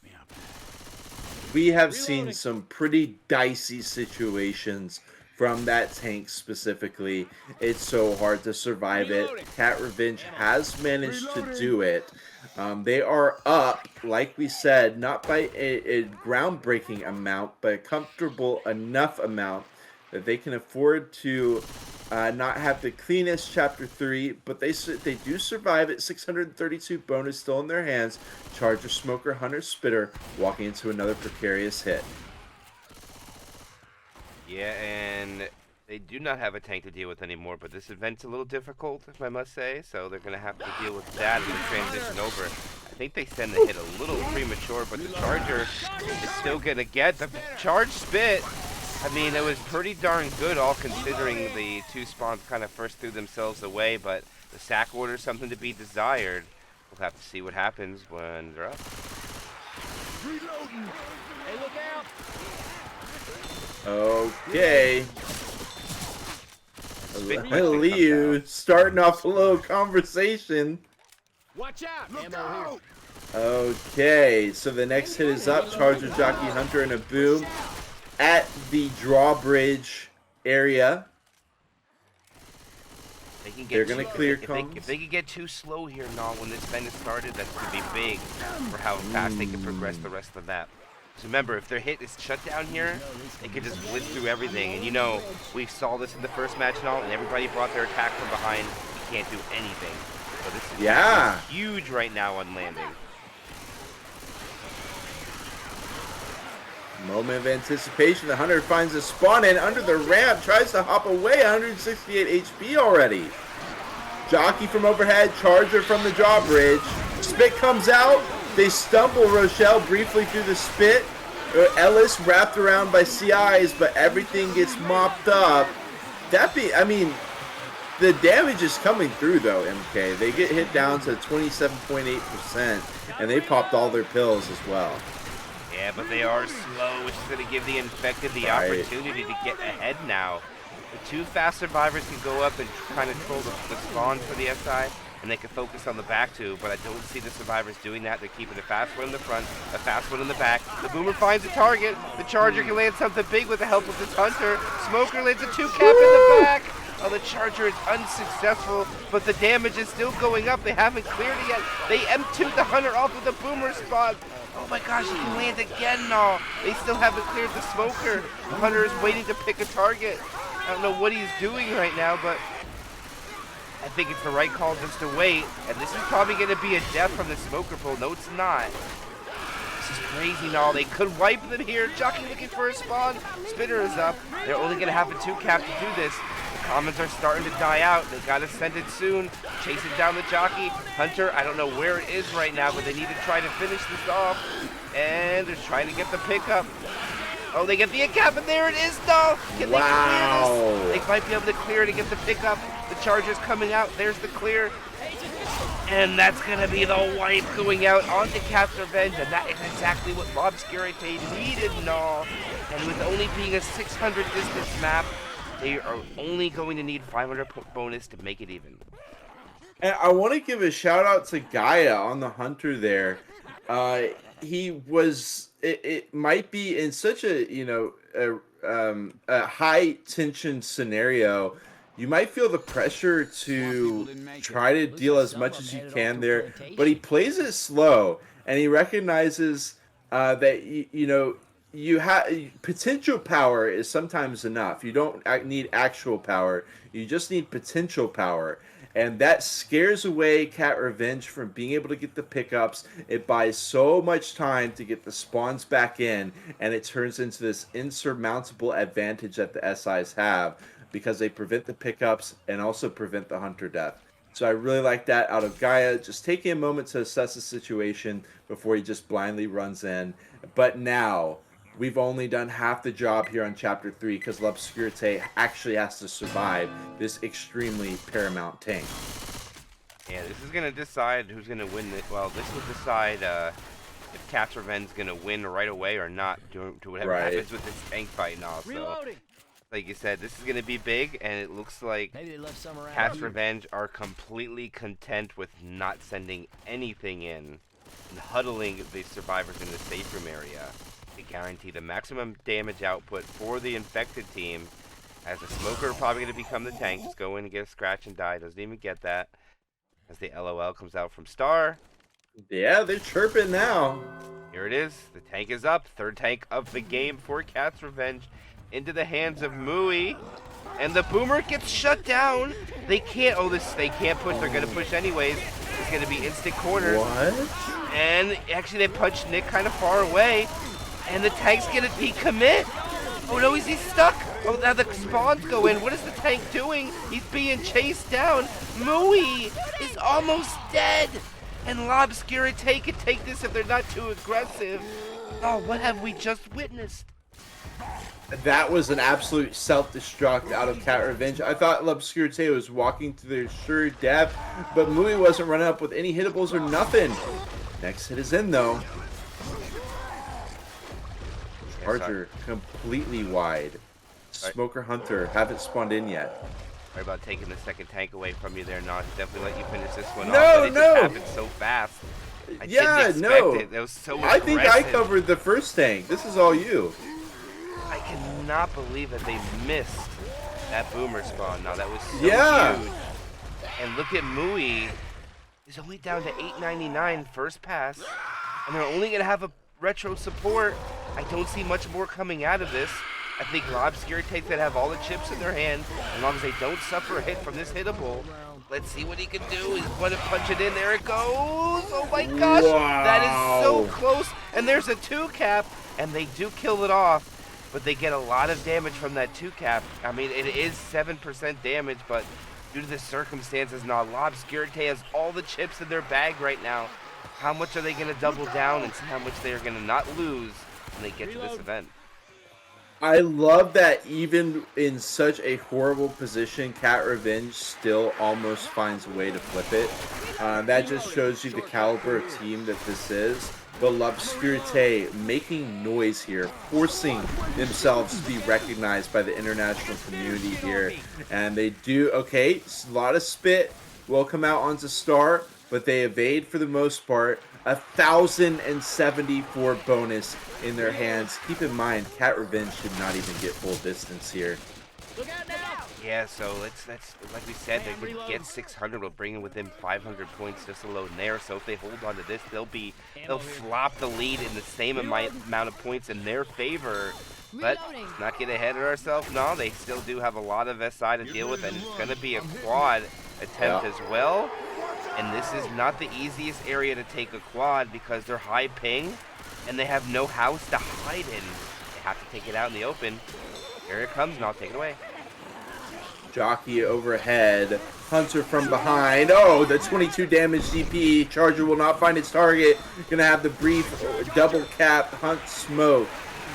Speaker 2: We have seen some pretty dicey situations from that tank specifically. It's so hard to survive it. Cat Revenge has managed to do it. They are up, like we said, not by a groundbreaking amount, but a comfortable enough amount that they can afford to not have the cleanest Chapter 3, but they do survive it. 632 bonus still in their hands. Charger, Smoker, Hunter, Spitter walking into another precarious hit.
Speaker 1: Yeah, and they do not have a tank to deal with anymore, but this event's a little difficult, if I must say, so they're going to have to deal with that and transition over. I think they send the hit a little premature, but the Charger is still going to get the charge spit. I mean, it was pretty darn good, all considering the two spawns kind of first threw themselves away, but the sack order is something to be desired. We'll have to see what happens when they're up.
Speaker 3: Reloading. Hey, look out.
Speaker 2: Okay. Liu starting off a little conversation.
Speaker 3: Watch out. Ammo here.
Speaker 2: Okay, so the next hit is up. Charger, Jockey, Hunter, and a boom at the drawbridge area. They're going to clear comms.
Speaker 1: If they could get too slow here, now when this event has started, that's going to be big for how fast they can progress the rest of the map. So remember, if their hit is shut down here, they can just blitz through everything. And you know, we saw this in the first match and all, and everybody brought their attack from behind. You can't do anything. So this is huge right now on landing.
Speaker 2: Moment of anticipation. The Hunter finds a spawn in under the ramp, tries to hop away. 168 HP already. Jockey from overhead, Charger from the drawbridge. Spit comes out. They stumble Rochelle briefly through the spit. Ellis wrapped around by CIs, but everything gets mopped up. I mean, the damage is coming through though, MK. They get hit down to 27.8%, and they popped all their pills as well.
Speaker 1: Yeah, but they are slow, which is going to give the infected the opportunity to get ahead now. The two fast survivors can go up and kind of control the spawn for the SI, and they can focus on the back two, but I don't see the survivors doing that. They're keeping a fast one in the front, a fast one in the back. The Boomer finds a target. The Charger can land something big with the help of this Hunter. Smoker lands a 2-cap in the back. Oh, the Charger is unsuccessful, but the damage is still going up. They haven't cleared it yet. They M2'd the Hunter off of the Boomer spot. Oh my gosh, he can land again now. They still haven't cleared the Smoker. The Hunter is waiting to pick a target. I don't know what he's doing right now, but I think it's the right call just to wait. And this is probably going to be a death from the Smoker pull. No, it's not. This is crazy now. They could wipe them here. Jockey looking for a spawn. Spinner is up. They're only going to have a 2-cap to do this. The commons are starting to die out. They got to send it soon. Chasing down the Jockey. Hunter, I don't know where it is right now, but they need to try to finish this off. And they're trying to get the pickup. Oh, they get the cap, and there it is, though. Can they clear this? They might be able to clear it and get the pickup. The Charger's coming out. There's the clear. And that's going to be the wipe going out onto Cat's Revenge. And that is exactly what Lobscurite needed and all. And with only being a 600 distance map, they are only going to need 500 bonus to make it even.
Speaker 2: And I want to give a shout out to Gaia on the Hunter there. He was, it might be in such a, a high tension scenario. You might feel the pressure to try to deal as much as you can there, but he plays it slow, and he recognizes that you have potential power is sometimes enough. You don't need actual power; you just need potential power, and that scares away Cat Revenge from being able to get the pickups. It buys so much time to get the spawns back in, and it turns into this insurmountable advantage that the SIs have, because they prevent the pickups and also prevent the Hunter death. So I really like that out of Gaia, just taking a moment to assess the situation before he just blindly runs in. But now, we've only done half the job here on Chapter 3, because Lobscurite actually has to survive this extremely paramount tank.
Speaker 1: Yeah, this is going to decide who's going to win this. Well, this will decide if Cat's Revenge is going to win right away or not, to whatever happens with this tank fight and all. So, like you said, this is going to be big, and it looks like Cat's Revenge are completely content with not sending anything in and huddling the survivors in the safe room area. They guarantee the maximum damage output for the infected team, as the Smoker probably going to become the tank. Just go in and get a scratch and die. Doesn't even get that. As the LOL comes out from Star.
Speaker 2: Yeah, they're chirping now.
Speaker 1: Here it is. The tank is up. Third tank of the game for Cat's Revenge. Into the hands of Mui, and the Boomer gets shut down. They can't. Oh, they can't push. They're gonna push anyways. It's gonna be instant corner.
Speaker 2: What?
Speaker 1: And actually, they punched Nick kind of far away, and the tank's gonna decommit. Oh no, he's stuck. Oh, now the spawns go in. What is the tank doing? He's being chased down. Mui is almost dead, and Lobscurite can take this if they're not too aggressive. Oh, what have we just witnessed?
Speaker 2: That was an absolute self-destruct out of Cat Revenge. I thought Lobscurite was walking to their sure death, but Mui wasn't running up with any hittables or nothing. Next hit is in, though. Charger completely wide. Smoker Hunter haven't spawned in yet.
Speaker 1: Sorry about taking the second tank away from you there, Nog. Definitely let you finish this one
Speaker 2: No,
Speaker 1: off, but it
Speaker 2: no.
Speaker 1: just happened so fast. I didn't expect it. It was so
Speaker 2: I think I
Speaker 1: aggressive.
Speaker 2: covered the first tank. This is all you.
Speaker 1: I cannot believe that they missed that Boomer spawn. Now that was so huge. And look at Mui. He's only down to 899 first pass, and they're only gonna have a retro support. I don't see much more coming out of this. I think Lobscurite that have all the chips in their hand, as long as they don't suffer a hit from this hittable. Let's see what he can do. He's going to punch it in. There it goes. Oh my gosh.
Speaker 2: Wow.
Speaker 1: That is so close. And there's a 2-cap, and they do kill it off. But they get a lot of damage from that 2-cap. I mean, it is 7% damage, but due to the circumstances now, Lobscurite has all the chips in their bag right now. How much are they going to double down and see how much they are going to not lose when they get to this event.
Speaker 2: I love that even in such a horrible position, Cat Revenge still almost finds a way to flip it. That just shows you the caliber of team that this is. But Lobscurite making noise here, forcing themselves to be recognized by the international community here. And they do, okay, a lot of spit will come out onto Star, but they evade for the most part. 1,074 bonus in their hands. Keep in mind, Cat Revenge should not even get full distance here.
Speaker 3: Look out now!
Speaker 1: Yeah, so that's like we said, they could get 600. We'll bring them within 500 points just alone there. So if they hold on to this, they'll flop the lead in the same amount of points in their favor. But not get ahead of ourselves. No, they still do have a lot of SI to deal with, and it's going to be a quad attempt as well. And this is not the easiest area to take a quad because they're high ping, and they have no house to hide in. They have to take it out in the open. Here it comes, and I'll take it away.
Speaker 2: Jockey overhead. Hunter from behind. Oh, the 22 damage DP. Charger will not find its target. Gonna have the brief double cap Hunt smoke.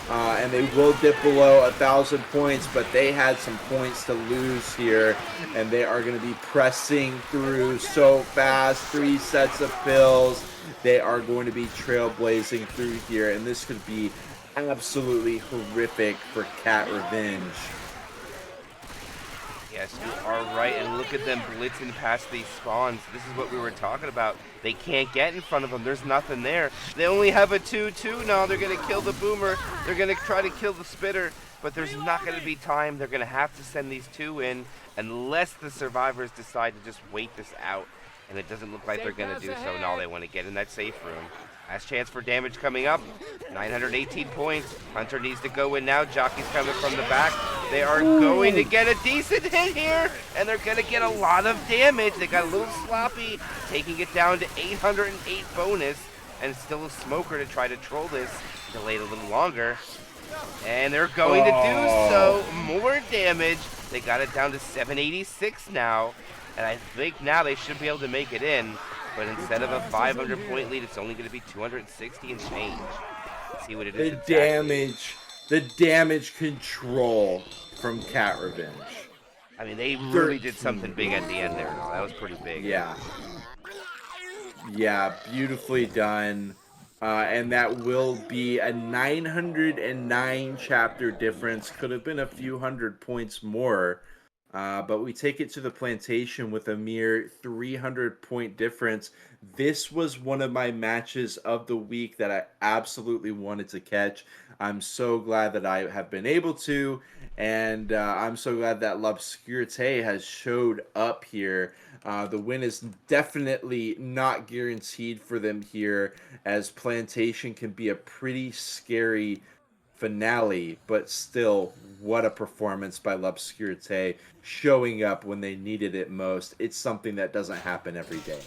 Speaker 2: And they will dip below 1,000 points, but they had some points to lose here, and they are going to be pressing through so fast. 3 sets of pills. They are going to be trailblazing through here, and this could be absolutely horrific for Cat Revenge.
Speaker 1: Yes, you are right, and look at them blitzing past these spawns. This is what we were talking about. They can't get in front of them. There's nothing there. They only have a 2-2 now. They're going to kill the boomer. They're going to try to kill the spitter, but there's not going to be time. They're going to have to send these 2 in unless the survivors decide to just wait this out, and it doesn't look like they're going to do so. No, they want to get in that safe room. Last chance for damage coming up. 918 points. Hunter needs to go in now. Jockey's coming from the back. They are going to get a decent hit here, and they're going to get a lot of damage. They got a little sloppy, taking it down to 808 bonus, and still a smoker to try to troll this. Delayed a little longer. And they're going to do so. More damage. They got it down to 786 now, and I think now they should be able to make it in. But instead of a 500-point lead, it's only going to be 260 and change. Let's see what it is.
Speaker 2: The damage control from Cat Revenge.
Speaker 1: I mean, they really did something big at the end there. That was pretty big.
Speaker 2: Yeah. Yeah, beautifully done. And that will be a 909 chapter difference. Could have been a few hundred points more. But we take it to the Plantation with a mere 300-point difference. This was one of my matches of the week that I absolutely wanted to catch. I'm so glad that I have been able to, and I'm so glad that Lobscurite has showed up here. The win is definitely not guaranteed for them here, as Plantation can be a pretty scary finale, but still, what a performance by Lobscurite, showing up when they needed it most. It's something that doesn't happen every day.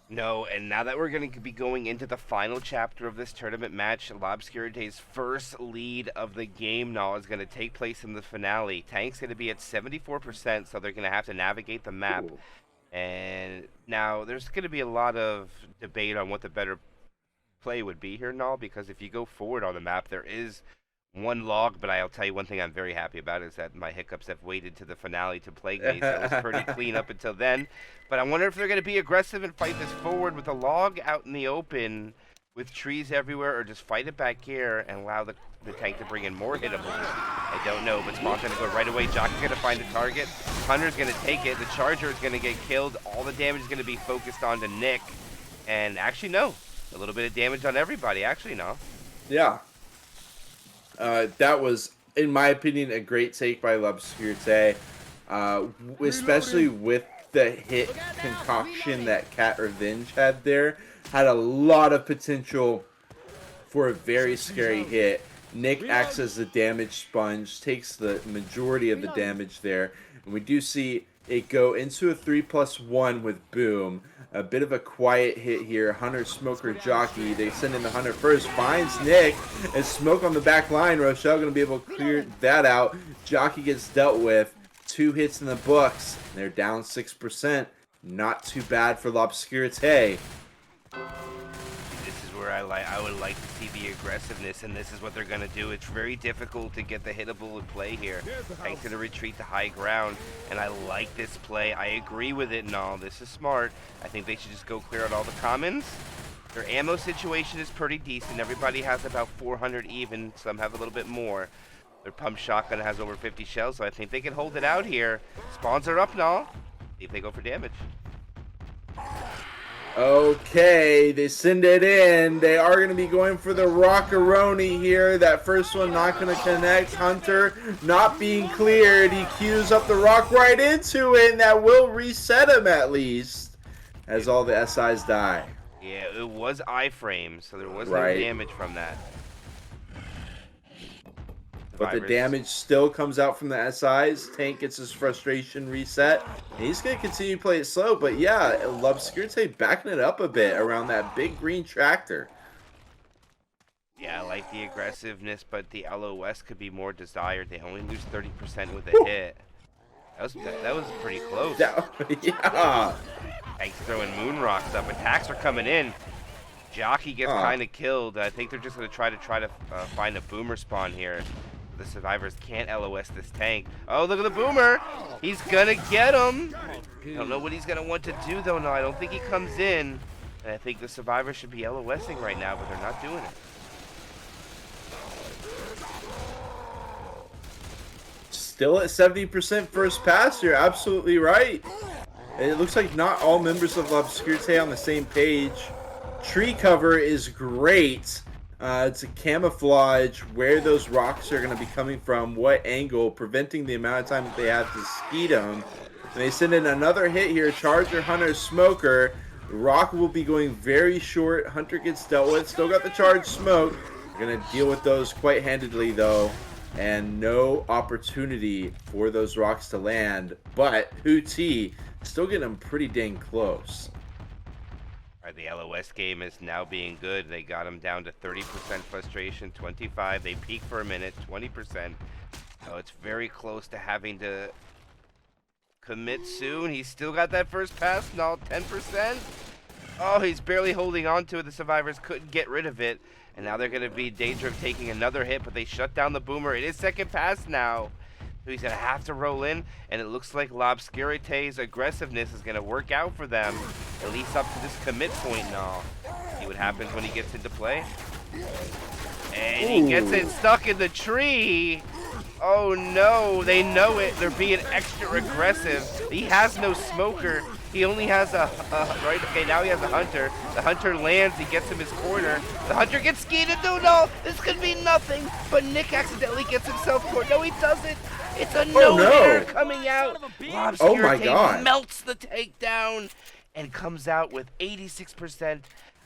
Speaker 1: No, and now that we're going to be going into the final chapter of this tournament match, Lobscurite's first lead of the game now is going to take place in the finale. Tank's going to be at 74%, so they're going to have to navigate the map. Ooh. And now there's going to be a lot of debate on what the better play would be here, Null, because if you go forward on the map, there is one log, but I'll tell you one thing I'm very happy about is that my hiccups have waited to the finale to plague me, so it was pretty clean up until then. But I wonder if they're going to be aggressive and fight this forward with a log out in the open with trees everywhere, or just fight it back here and allow the tank to bring in more hittables. I don't know, but Spawn's going to go right away. Jockey's going to find a target. Hunter's going to take it. The Charger is going to get killed. All the damage is going to be focused onto Nick. And actually, no. A little bit of damage on everybody, actually, no.
Speaker 2: Yeah. That was, in my opinion, a great take by Lobscurite, especially with the hit concoction that Cat Revenge had there. Had a lot of potential for a very scary hit. Nick acts as the damage sponge, takes the majority of the damage there. And we do see it go into a 3+1 with Boom. A bit of a quiet hit here. Hunter, Smoker, Jockey. They send in the Hunter first. Finds Nick. And Smoke on the back line. Rochelle going to be able to clear that out. Jockey gets dealt with. 2 hits in the books. They're down 6%. Not too bad for Lobscurite.
Speaker 1: This is where I I would like to see the aggressiveness, and this is what they're gonna do. It's very difficult to get the hittable in play here. Tank's gonna retreat to high ground, and I like this play. I agree with it and all. This is smart. I think they should just go clear out all the commons. Their ammo situation is pretty decent. Everybody has about 400 even. Some have a little bit more. Their pump shotgun has over 50 shells, so I think they can hold it out here. Spawns are up and all. See if they go for damage.
Speaker 2: Okay, they send it in. They are going to be going for the Rockaroni here. That first one not going to connect. Hunter not being cleared. He cues up the rock right into it, and that will reset him at least, as all the SIs die.
Speaker 1: Yeah, it was iframe, so there was no
Speaker 2: Right.
Speaker 1: damage from that.
Speaker 2: But the
Speaker 1: Survivors.
Speaker 2: damage still comes out from the SIs. Tank gets his frustration reset. And he's going to continue to play it slow. But yeah, Lobscurite backing it up a bit around that big green tractor.
Speaker 1: Yeah, I like the aggressiveness, but the LOS could be more desired. They only lose 30% with a hit. That was pretty close.
Speaker 2: Yeah.
Speaker 1: Tank's throwing moon rocks up. Attacks are coming in. Jockey gets kind of killed. I think they're just going to try to find a boomer spawn here. The survivors can't LOS this tank. Oh, look at the boomer. He's going to get him. I don't know what he's going to want to do, though. No, I don't think he comes in. And I think the survivors should be LOSing right now, but they're not doing it.
Speaker 2: Still at 70% first pass. You're absolutely right. It looks like not all members of Lobscurite on the same page. Tree cover is great. It's a camouflage where those rocks are going to be coming from, what angle, preventing the amount of time that they have to skeet them. And they send in another hit here. Charger, Hunter, Smoker. Rock will be going very short. Hunter gets dealt with. Still got the charge smoke. They're going to deal with those quite handedly, though. And no opportunity for those rocks to land. But Hootie still getting them pretty dang close.
Speaker 1: All right, the LOS game is now being good. They got him down to 30% frustration, 25. They peak for a minute, 20%. Oh, it's very close to having to commit soon. He's still got that first pass, no, 10%. Oh, he's barely holding on to it. The survivors couldn't get rid of it. And now they're going to be in danger of taking another hit, but they shut down the boomer. It is second pass now. So he's going to have to roll in, and it looks like Lobscurite's aggressiveness is going to work out for them, at least up to this commit point now. See what happens when he gets into play. And he gets it stuck in the tree. Oh no, they know it. They're being extra aggressive. He has no smoker. He only has a right, okay, now he has a hunter. The hunter lands, he gets him his corner. The hunter gets skeeted. No, this could be nothing. But Nick accidentally gets himself cornered. No, he doesn't. It's a no-hitter coming out. Lobscurite melts the takedown and comes out with 86%.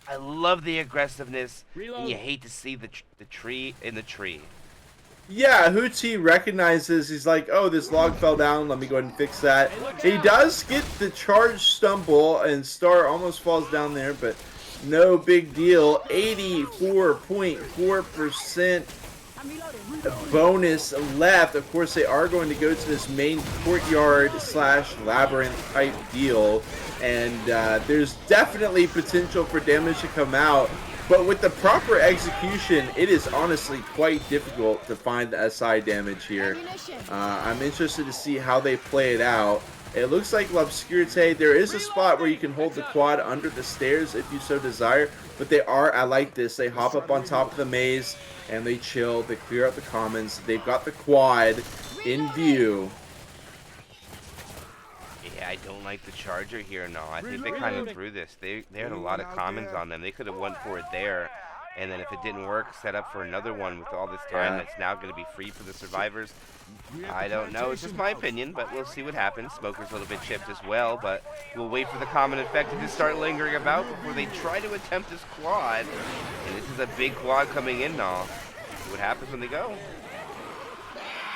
Speaker 1: I love the aggressiveness, and you hate to see the tree in the tree.
Speaker 2: Yeah, Hootie recognizes, he's like, oh, this log fell down, let me go ahead and fix that. He does get the charge stumble, and Star almost falls down there, but no big deal. 84.4% bonus left. Of course, they are going to go to this main courtyard / labyrinth type deal, and there's definitely potential for damage to come out. But with the proper execution, it is honestly quite difficult to find the SI damage here. I'm interested to see how they play it out. It looks like Lobscurite, there is a spot where you can hold the quad under the stairs if you so desire. But they are, I like this, they hop up on top of the maze and they chill, they clear out the commons. They've got the quad in view.
Speaker 1: Yeah, I don't like the charger here, no. I think they kind of threw this. They had a lot of commons on them. They could have went for it there. And then if it didn't work, set up for another one with all this time that's now going to be free for the survivors. I don't know. It's just my opinion, but we'll see what happens. Smoker's a little bit chipped as well, but we'll wait for the common infected to start lingering about before they try to attempt this quad. And this is a big quad coming in now. See what happens when they go.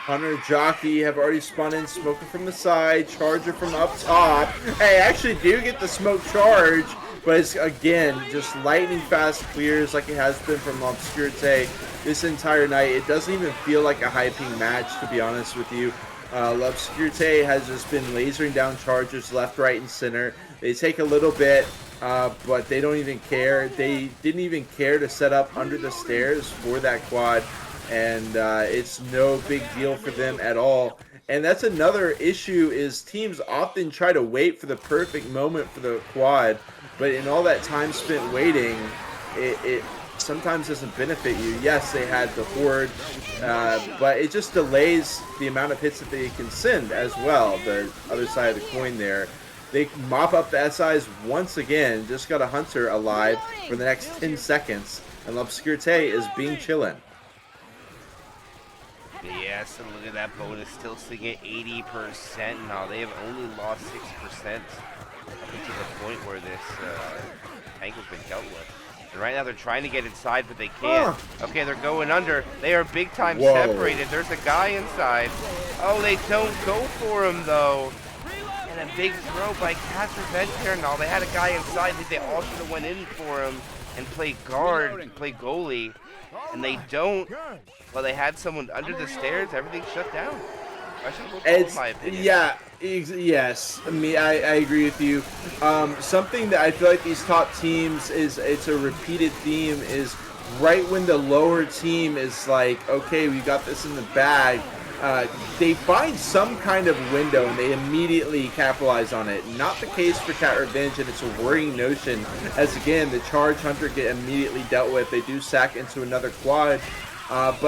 Speaker 2: Hunter, Jockey have already spun in. Smoker from the side, Charger from up top. Hey, actually do get the smoke charge, but it's, again, just lightning fast clears like it has been from Lobscurite this entire night. It doesn't even feel like a high-ping match, to be honest with you. Lobscurite has just been lasering down Chargers left, right, and center. They take a little bit. but they don't even care. They didn't even care to set up under the stairs for that quad, and it's no big deal for them at all. And that's another issue, is teams often try to wait for the perfect moment for the quad, but in all that time spent waiting, it sometimes doesn't benefit you. Yes, they had the horde, but it just delays the amount of hits that they can send as well. The other side of the coin there. They mop up the SIs once again. Just got a hunter alive for the next 10 seconds, and Lobscurite is being chillin'.
Speaker 1: Yes, and look at that bonus, still sitting at 80% now. They have only lost 6% up to the point where this tank has been dealt with. And right now they're trying to get inside, but they can't. Okay, they're going under. They are big time separated. There's a guy inside. Oh, they don't go for him though. And a big throw by Cat's Revenge there. No, they had a guy inside. I think they all should have went in for him and played guard, played goalie. And they don't. Well, they had someone under the stairs. Everything shut down.
Speaker 2: It's, my opinion. Yeah, yes. I mean, I agree with you. Something that I feel like these top teams it's a repeated theme is right when the lower team is like, okay, we got this in the bag. They find some kind of window and they immediately capitalize on it. Not the case for Cat Revenge, and it's a worrying notion as, again, the Charge Hunter get immediately dealt with. They do sack into another quad, but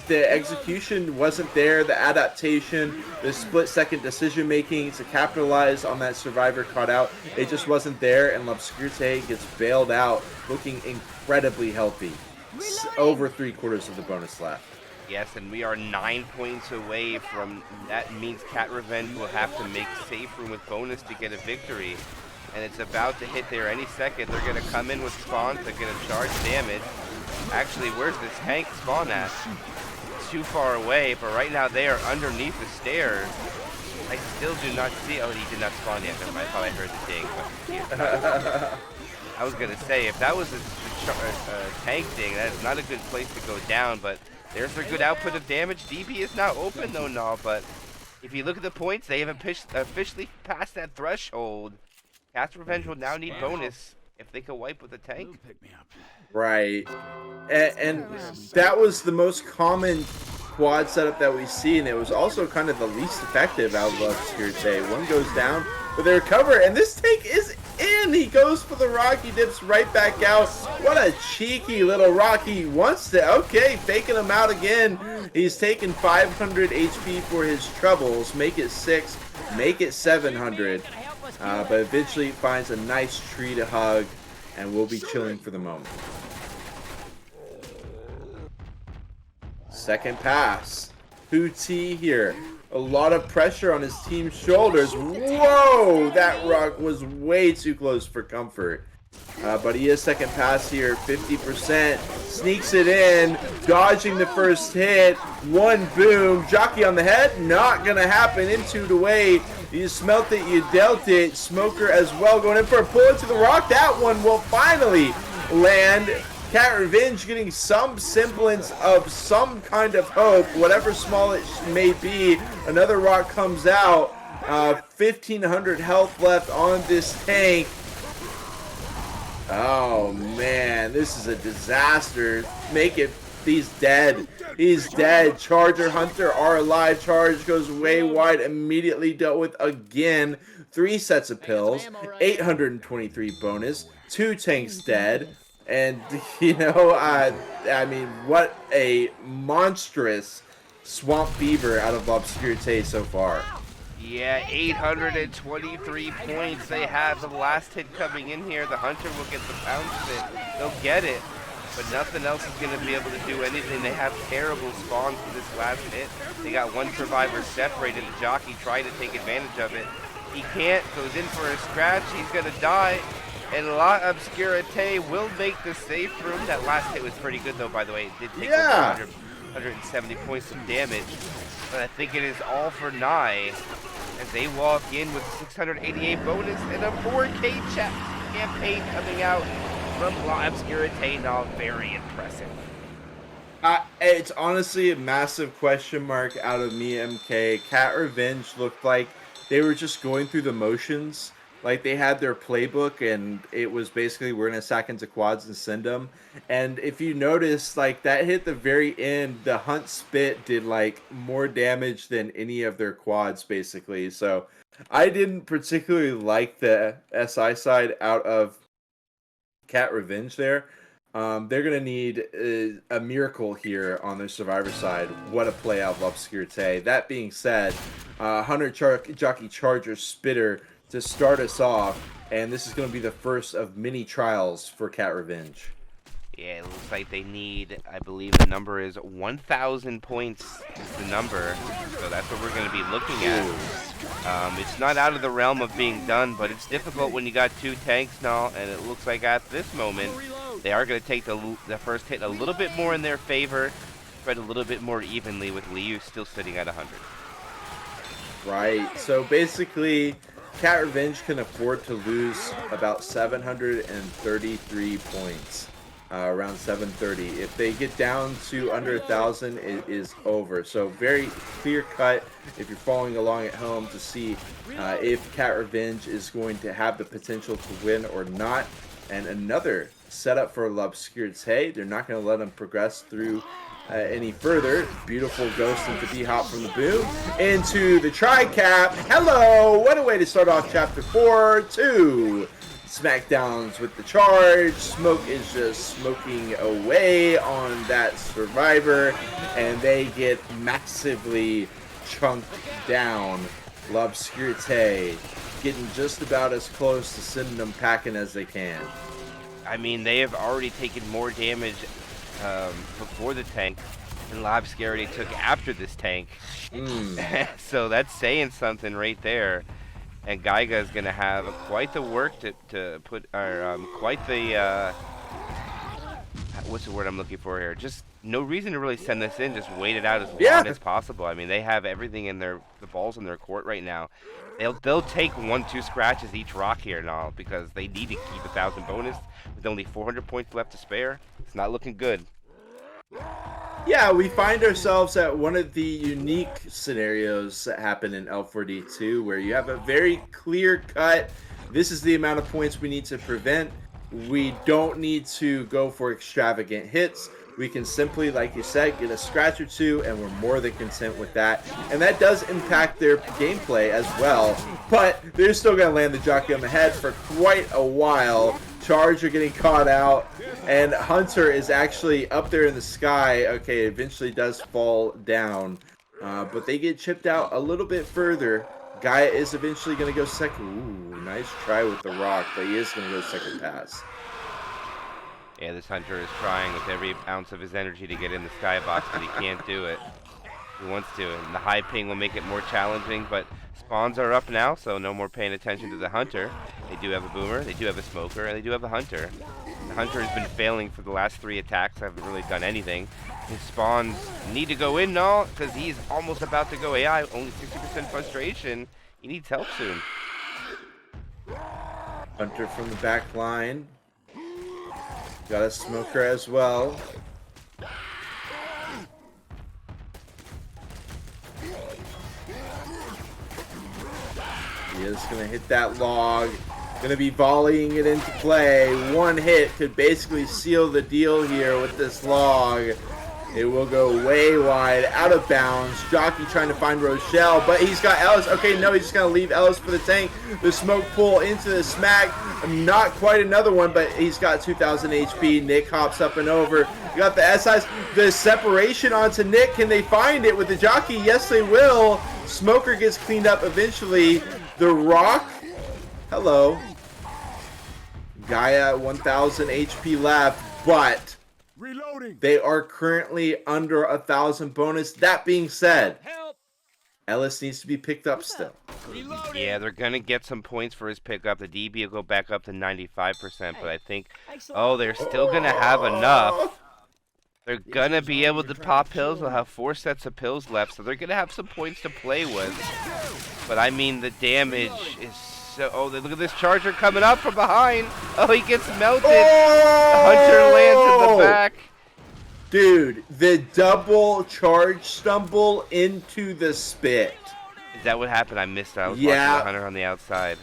Speaker 2: the execution wasn't there. The adaptation, the split-second decision-making to capitalize on that survivor caught out, it just wasn't there, and Lobscurite gets bailed out, looking incredibly healthy. Over 3/4 of the bonus left.
Speaker 1: Yes, and we are 9 points away from, that means Cat Revenge will have to make safe room with bonus to get a victory. And it's about to hit there any second. They're going to come in with spawns. They're going to charge damage. Actually, where's this tank spawn at? It's too far away, but right now they are underneath the stairs. I still do not see, oh, he did not spawn yet. Never mind. I thought I heard the ding. But I was going to say, if that was a tank ding, that is not a good place to go down, but there's their good output of damage. DP is now open though, no, but if you look at the points, they haven't officially passed that threshold. Cat's Revenge will now need bonus if they can wipe with a tank.
Speaker 2: Right. And that was the most common quad setup that we see, and it was also kind of the least effective out of Lobscurite. One goes down, but they recover, and this tank is in. He goes for the rock. He dips right back out. What a cheeky little rock. He wants to, okay, faking him out again. He's taken 500 HP for his troubles. Make it 6, make it 700. But eventually finds a nice tree to hug, and we'll be chilling for the moment. Second pass. Hootie here. A lot of pressure on his team's shoulders. Whoa! That rock was way too close for comfort. But he is second pass here. 50%. Sneaks it in. Dodging the first hit. One boom. Jockey on the head. Not going to happen. Into the way. You smelt it. You dealt it. Smoker as well. Going in for a pull into the rock. That one will finally land. Cat Revenge getting some semblance of some kind of hope, whatever small it may be. Another rock comes out. 1,500 health left on this tank. Oh man, this is a disaster. Make it. He's dead. He's dead. Charger Hunter are alive. Charge goes way wide. Immediately dealt with again. 3 sets of pills. 823 bonus. 2 tanks dead. And, you know, I mean, what a monstrous Swamp Fever out of Lobscurite so far.
Speaker 1: Yeah, 823 points. They have the last hit coming in here. The Hunter will get the pounce of it. They'll get it, but nothing else is going to be able to do anything. They have terrible spawns for this last hit. They got one survivor separated. The Jockey tried to take advantage of it. He can't. Goes in for a scratch. He's going to die. And Lobscurite will make the safe room. That last hit was pretty good, though, by the way. It did take over 170 points of damage. But I think it is all for Nye as they walk in with 688 bonus and a 4K campaign coming out from Lobscurite. Now, very impressive.
Speaker 2: It's honestly a massive question mark out of me, MK. Cat Revenge looked like they were just going through the motions. Like they had their playbook, and it was basically we're gonna sack into quads and send them. And if you notice, like that hit the very end, the Hunt Spit did like more damage than any of their quads, basically. So I didn't particularly like the SI side out of Cat Revenge there. They're going to need a miracle here on the Survivor side. What a play out of Lobscurite. That being said, Hunter Jockey Charger Spitter to start us off. And this is going to be the first of many trials for Cat Revenge.
Speaker 1: Yeah, it looks like they need, I believe the number is 1,000 points is the number. So that's what we're going to be looking at. It's not out of the realm of being done, but it's difficult when you got 2 tanks now. And it looks like at this moment, they are going to take the first hit a little bit more in their favor. Spread a little bit more evenly with Liu still sitting at 100.
Speaker 2: Right. So basically, Cat Revenge can afford to lose about 733 points. Around 730. If they get down to under 1,000, it is over. So very clear cut if you're following along at home to see if Cat Revenge is going to have the potential to win or not. And another setup for Lobscurite. They're not going to let them progress through any further. Beautiful ghost into B-Hop from the boom. Into the tri-cap. Hello! What a way to start off Chapter 4. 2 Smackdowns with the charge. Smoke is just smoking away on that Survivor, and they get massively chunked down. Lobscurite getting just about as close to sending them packing as they can.
Speaker 1: I mean, they have already taken more damage before the tank than Lobscurite took after this tank. So that's saying something right there. And Gaiga is going to have quite the work to put, or quite the, what's the word I'm looking for here? Just no reason to really send this in. Just wait it out as long as possible. I mean, they have everything in the balls in their court right now. They'll take 1-2 scratches each rock here now because they need to keep 1,000 bonus with only 400 points left to spare. It's not looking good.
Speaker 2: Yeah, we find ourselves at one of the unique scenarios that happen in L4D2 where you have a very clear cut. This is the amount of points we need to prevent. We don't need to go for extravagant hits. We can simply, like you said, get a scratch or two, and we're more than content with that. And that does impact their gameplay as well. But they're still going to land the jockey on the head for quite a while. Charger getting caught out, and Hunter is actually up there in the sky. Okay, eventually does fall down, but they get chipped out a little bit further. Gaia is eventually going to go second. Ooh, nice try with the rock, but he is going to go second pass.
Speaker 1: Yeah, this Hunter is trying with every ounce of his energy to get in the skybox, but he can't do it. He wants to, and the high ping will make it more challenging, but spawns are up now, so no more paying attention to the Hunter. They do have a boomer, they do have a smoker, and they do have a Hunter. The Hunter has been failing for the last 3 attacks, haven't really done anything. His spawns need to go in now, because he's almost about to go AI, only 60% frustration. He needs help soon.
Speaker 2: Hunter from the back line. Got a smoker as well. He is going to hit that log. Going to be volleying it into play. One hit could basically seal the deal here with this log. It will go way wide, out of bounds. Jockey trying to find Rochelle, but he's got Ellis. Okay, no, he's just going to leave Ellis for the tank. The smoke pull into the smack. Not quite another one, but he's got 2,000 HP. Nick hops up and over. You got the SIs. The separation onto Nick. Can they find it with the jockey? Yes, they will. Smoker gets cleaned up eventually. The rock. Hello. Gaia, 1,000 HP left, but
Speaker 3: Reloading.
Speaker 2: they are currently under 1,000 bonus. That being said,
Speaker 3: Help.
Speaker 2: Ellis needs to be picked up still.
Speaker 3: Reloading.
Speaker 1: Yeah, they're going to get some points for his pickup. The DB will go back up to 95%, but I think, oh, they're still going to have enough. They're going to be able to pop pills. They'll have 4 sets of pills left, so they're going to have some points to play with. But, I mean, the damage is so... Oh, look at this Charger coming up from behind. Oh, he gets melted. The Hunter lands in the back.
Speaker 2: Dude, the double charge stumble into the spit.
Speaker 1: Is that what happened? I missed it. I was
Speaker 2: Yeah.
Speaker 1: watching the Hunter on the outside.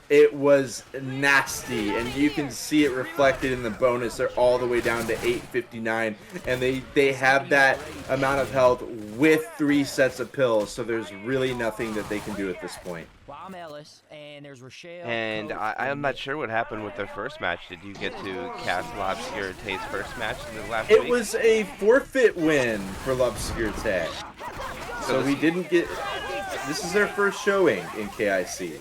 Speaker 2: It was nasty, and you can see it reflected in the bonus. They're all the way down to 859, and they have that amount of health with 3 sets of pills, so there's really nothing that they can do at this point.
Speaker 5: Well, I'm Ellis, and there's Rochelle.
Speaker 1: And I'm not sure what happened with their first match. Did you get to cast Lobscurite's first match in the last week?
Speaker 2: It was a forfeit win for Lobscurite. So we didn't get... This is their first showing in KIC.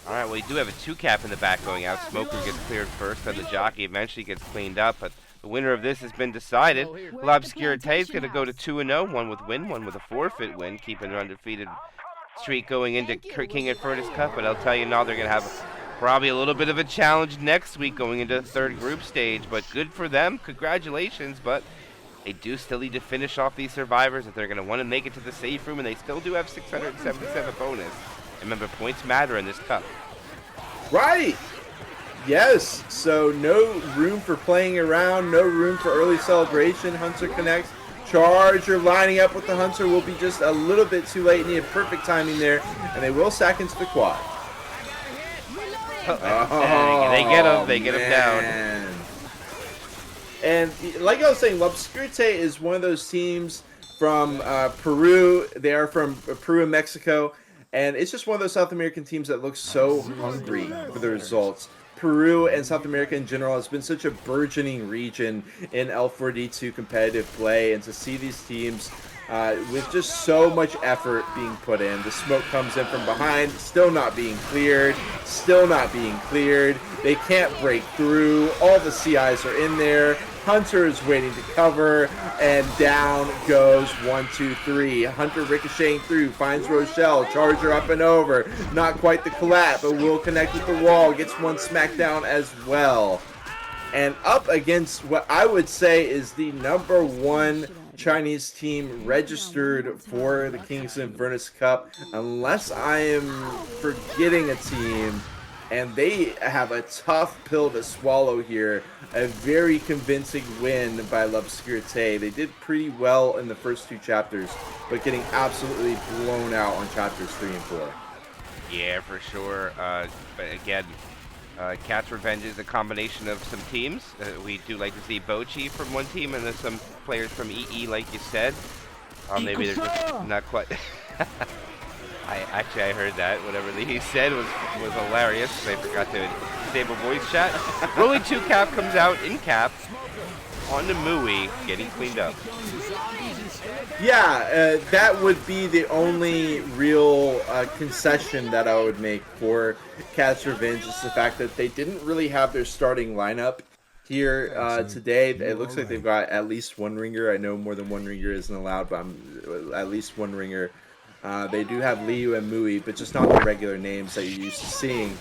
Speaker 1: All right, well, we do have a 2-cap in the back going out. Smoker gets cleared first, then the jockey eventually gets cleaned up, but the winner of this has been decided. Lobscurite is going to go to 2-0, one with win, one with a forfeit win, keeping an undefeated streak going into King Infernus Cup. But I'll tell you now, they're going to have probably a little bit of a challenge next week going into the 3rd group stage. But good for them. Congratulations. But they do still need to finish off these survivors if they're going to want to make it to the safe room, and they still do have 677 bonus. And remember, points matter in this cup.
Speaker 2: Right! Yes, so no room for playing around, no room for early celebration. Hunter connects. Charger lining up with the Hunter will be just a little bit too late. Need perfect timing there, and they will sack into the quad.
Speaker 1: They get him. They get him down.
Speaker 2: And like I was saying, Lobscurite is one of those teams from Peru. They are from Peru and Mexico. And it's just one of those South American teams that looks so hungry for the results. Peru and South America in general has been such a burgeoning region in L4D2 competitive play. And to see these teams with just so much effort being put in. The smoke comes in from behind, still not being cleared, still not being cleared. They can't break through. All the CIs are in there. Hunter is waiting to cover, and down goes 1, 2, 3. Hunter ricocheting through, finds Rochelle, Charger up and over. Not quite the collab, but will connect with the wall. Gets one smackdown as well. And up against what I would say is the #1 Chinese team registered for the King's Infernus Cup, unless I am forgetting a team. And they have a tough pill to swallow here. A very convincing win by Lobscurite. They did pretty well in the first 2 chapters, but getting absolutely blown out on chapters 3 and 4.
Speaker 1: Yeah, for sure. But again, Cat's Revenge is a combination of some teams. We do like to see Bochi from one team, and then some players from EE, like you said. Maybe they're just not quite... I heard that. Whatever he said was hilarious. I forgot to disable voice chat. Rolling 2-cap comes out in cap on the Mui, getting cleaned up.
Speaker 2: Yeah, that would be the only real concession that I would make for Cat's Revenge, is the fact that they didn't really have their starting lineup here today. It looks like they've got at least 1 ringer. I know more than 1 ringer isn't allowed, but at least 1 ringer. They do have Liu and Mui, but just not the regular names that you're used to seeing.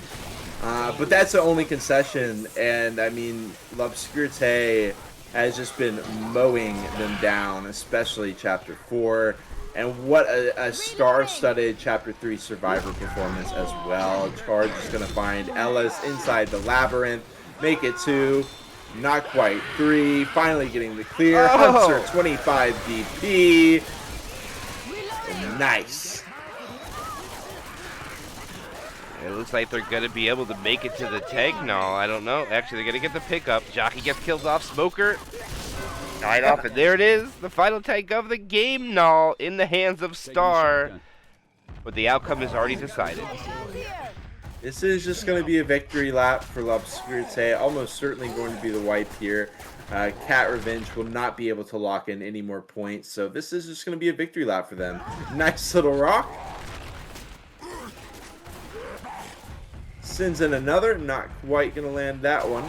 Speaker 2: But that's the only concession, and I mean, Lobscurite has just been mowing them down, especially Chapter 4. And what a star-studded Chapter 3 Survivor performance as well. Charge is going to find Ellis inside the labyrinth, make it 2, not quite 3, finally getting the clear. Hunter 25 DP. Nice.
Speaker 1: It looks like they're going to be able to make it to the tank. No, I don't know. Actually, they're going to get the pickup. Jockey gets killed off. Smoker. Right off. And there it is. The final tank of the game. Null in the hands of Star. But the outcome is already decided.
Speaker 2: This is just going to be a victory lap for Lobscurite. Almost certainly going to be the wipe here. Cat Revenge will not be able to lock in any more points, so this is just going to be a victory lap for them. Nice little rock. Sends in another, not quite going to land that one.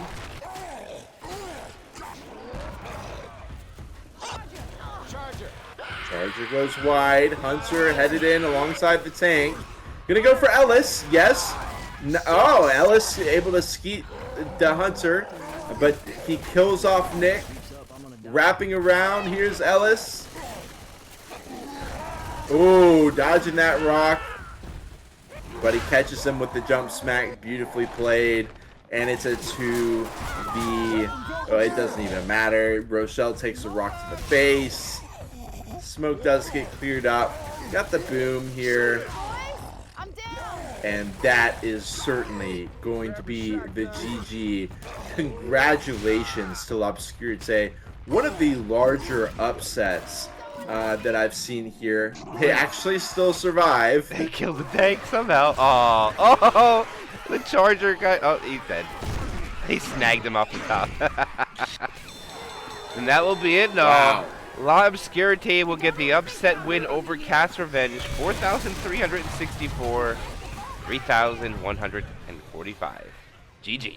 Speaker 2: Charger goes wide. Hunter headed in alongside the tank. Going to go for Ellis, yes. No, oh, Ellis able to skeet the Hunter. But he kills off Nick. Wrapping around, here's Ellis. Ooh, dodging that rock. But he catches him with the jump smack. Beautifully played. And it's a 2v. Oh, it doesn't even matter. Rochelle takes the rock to the face. Smoke does get cleared up. Got the boom here. And that is certainly going to be the GG. Congratulations to Lobscurite. One of the larger upsets that I've seen here. They actually still survive.
Speaker 1: They killed the tank somehow. Oh, the charger guy. Oh, he's dead. He snagged him off the top. And that will be it. No.
Speaker 2: Wow.
Speaker 1: Lobscurite will get the upset win over Cast Revenge. 4,364. 3,145. GG.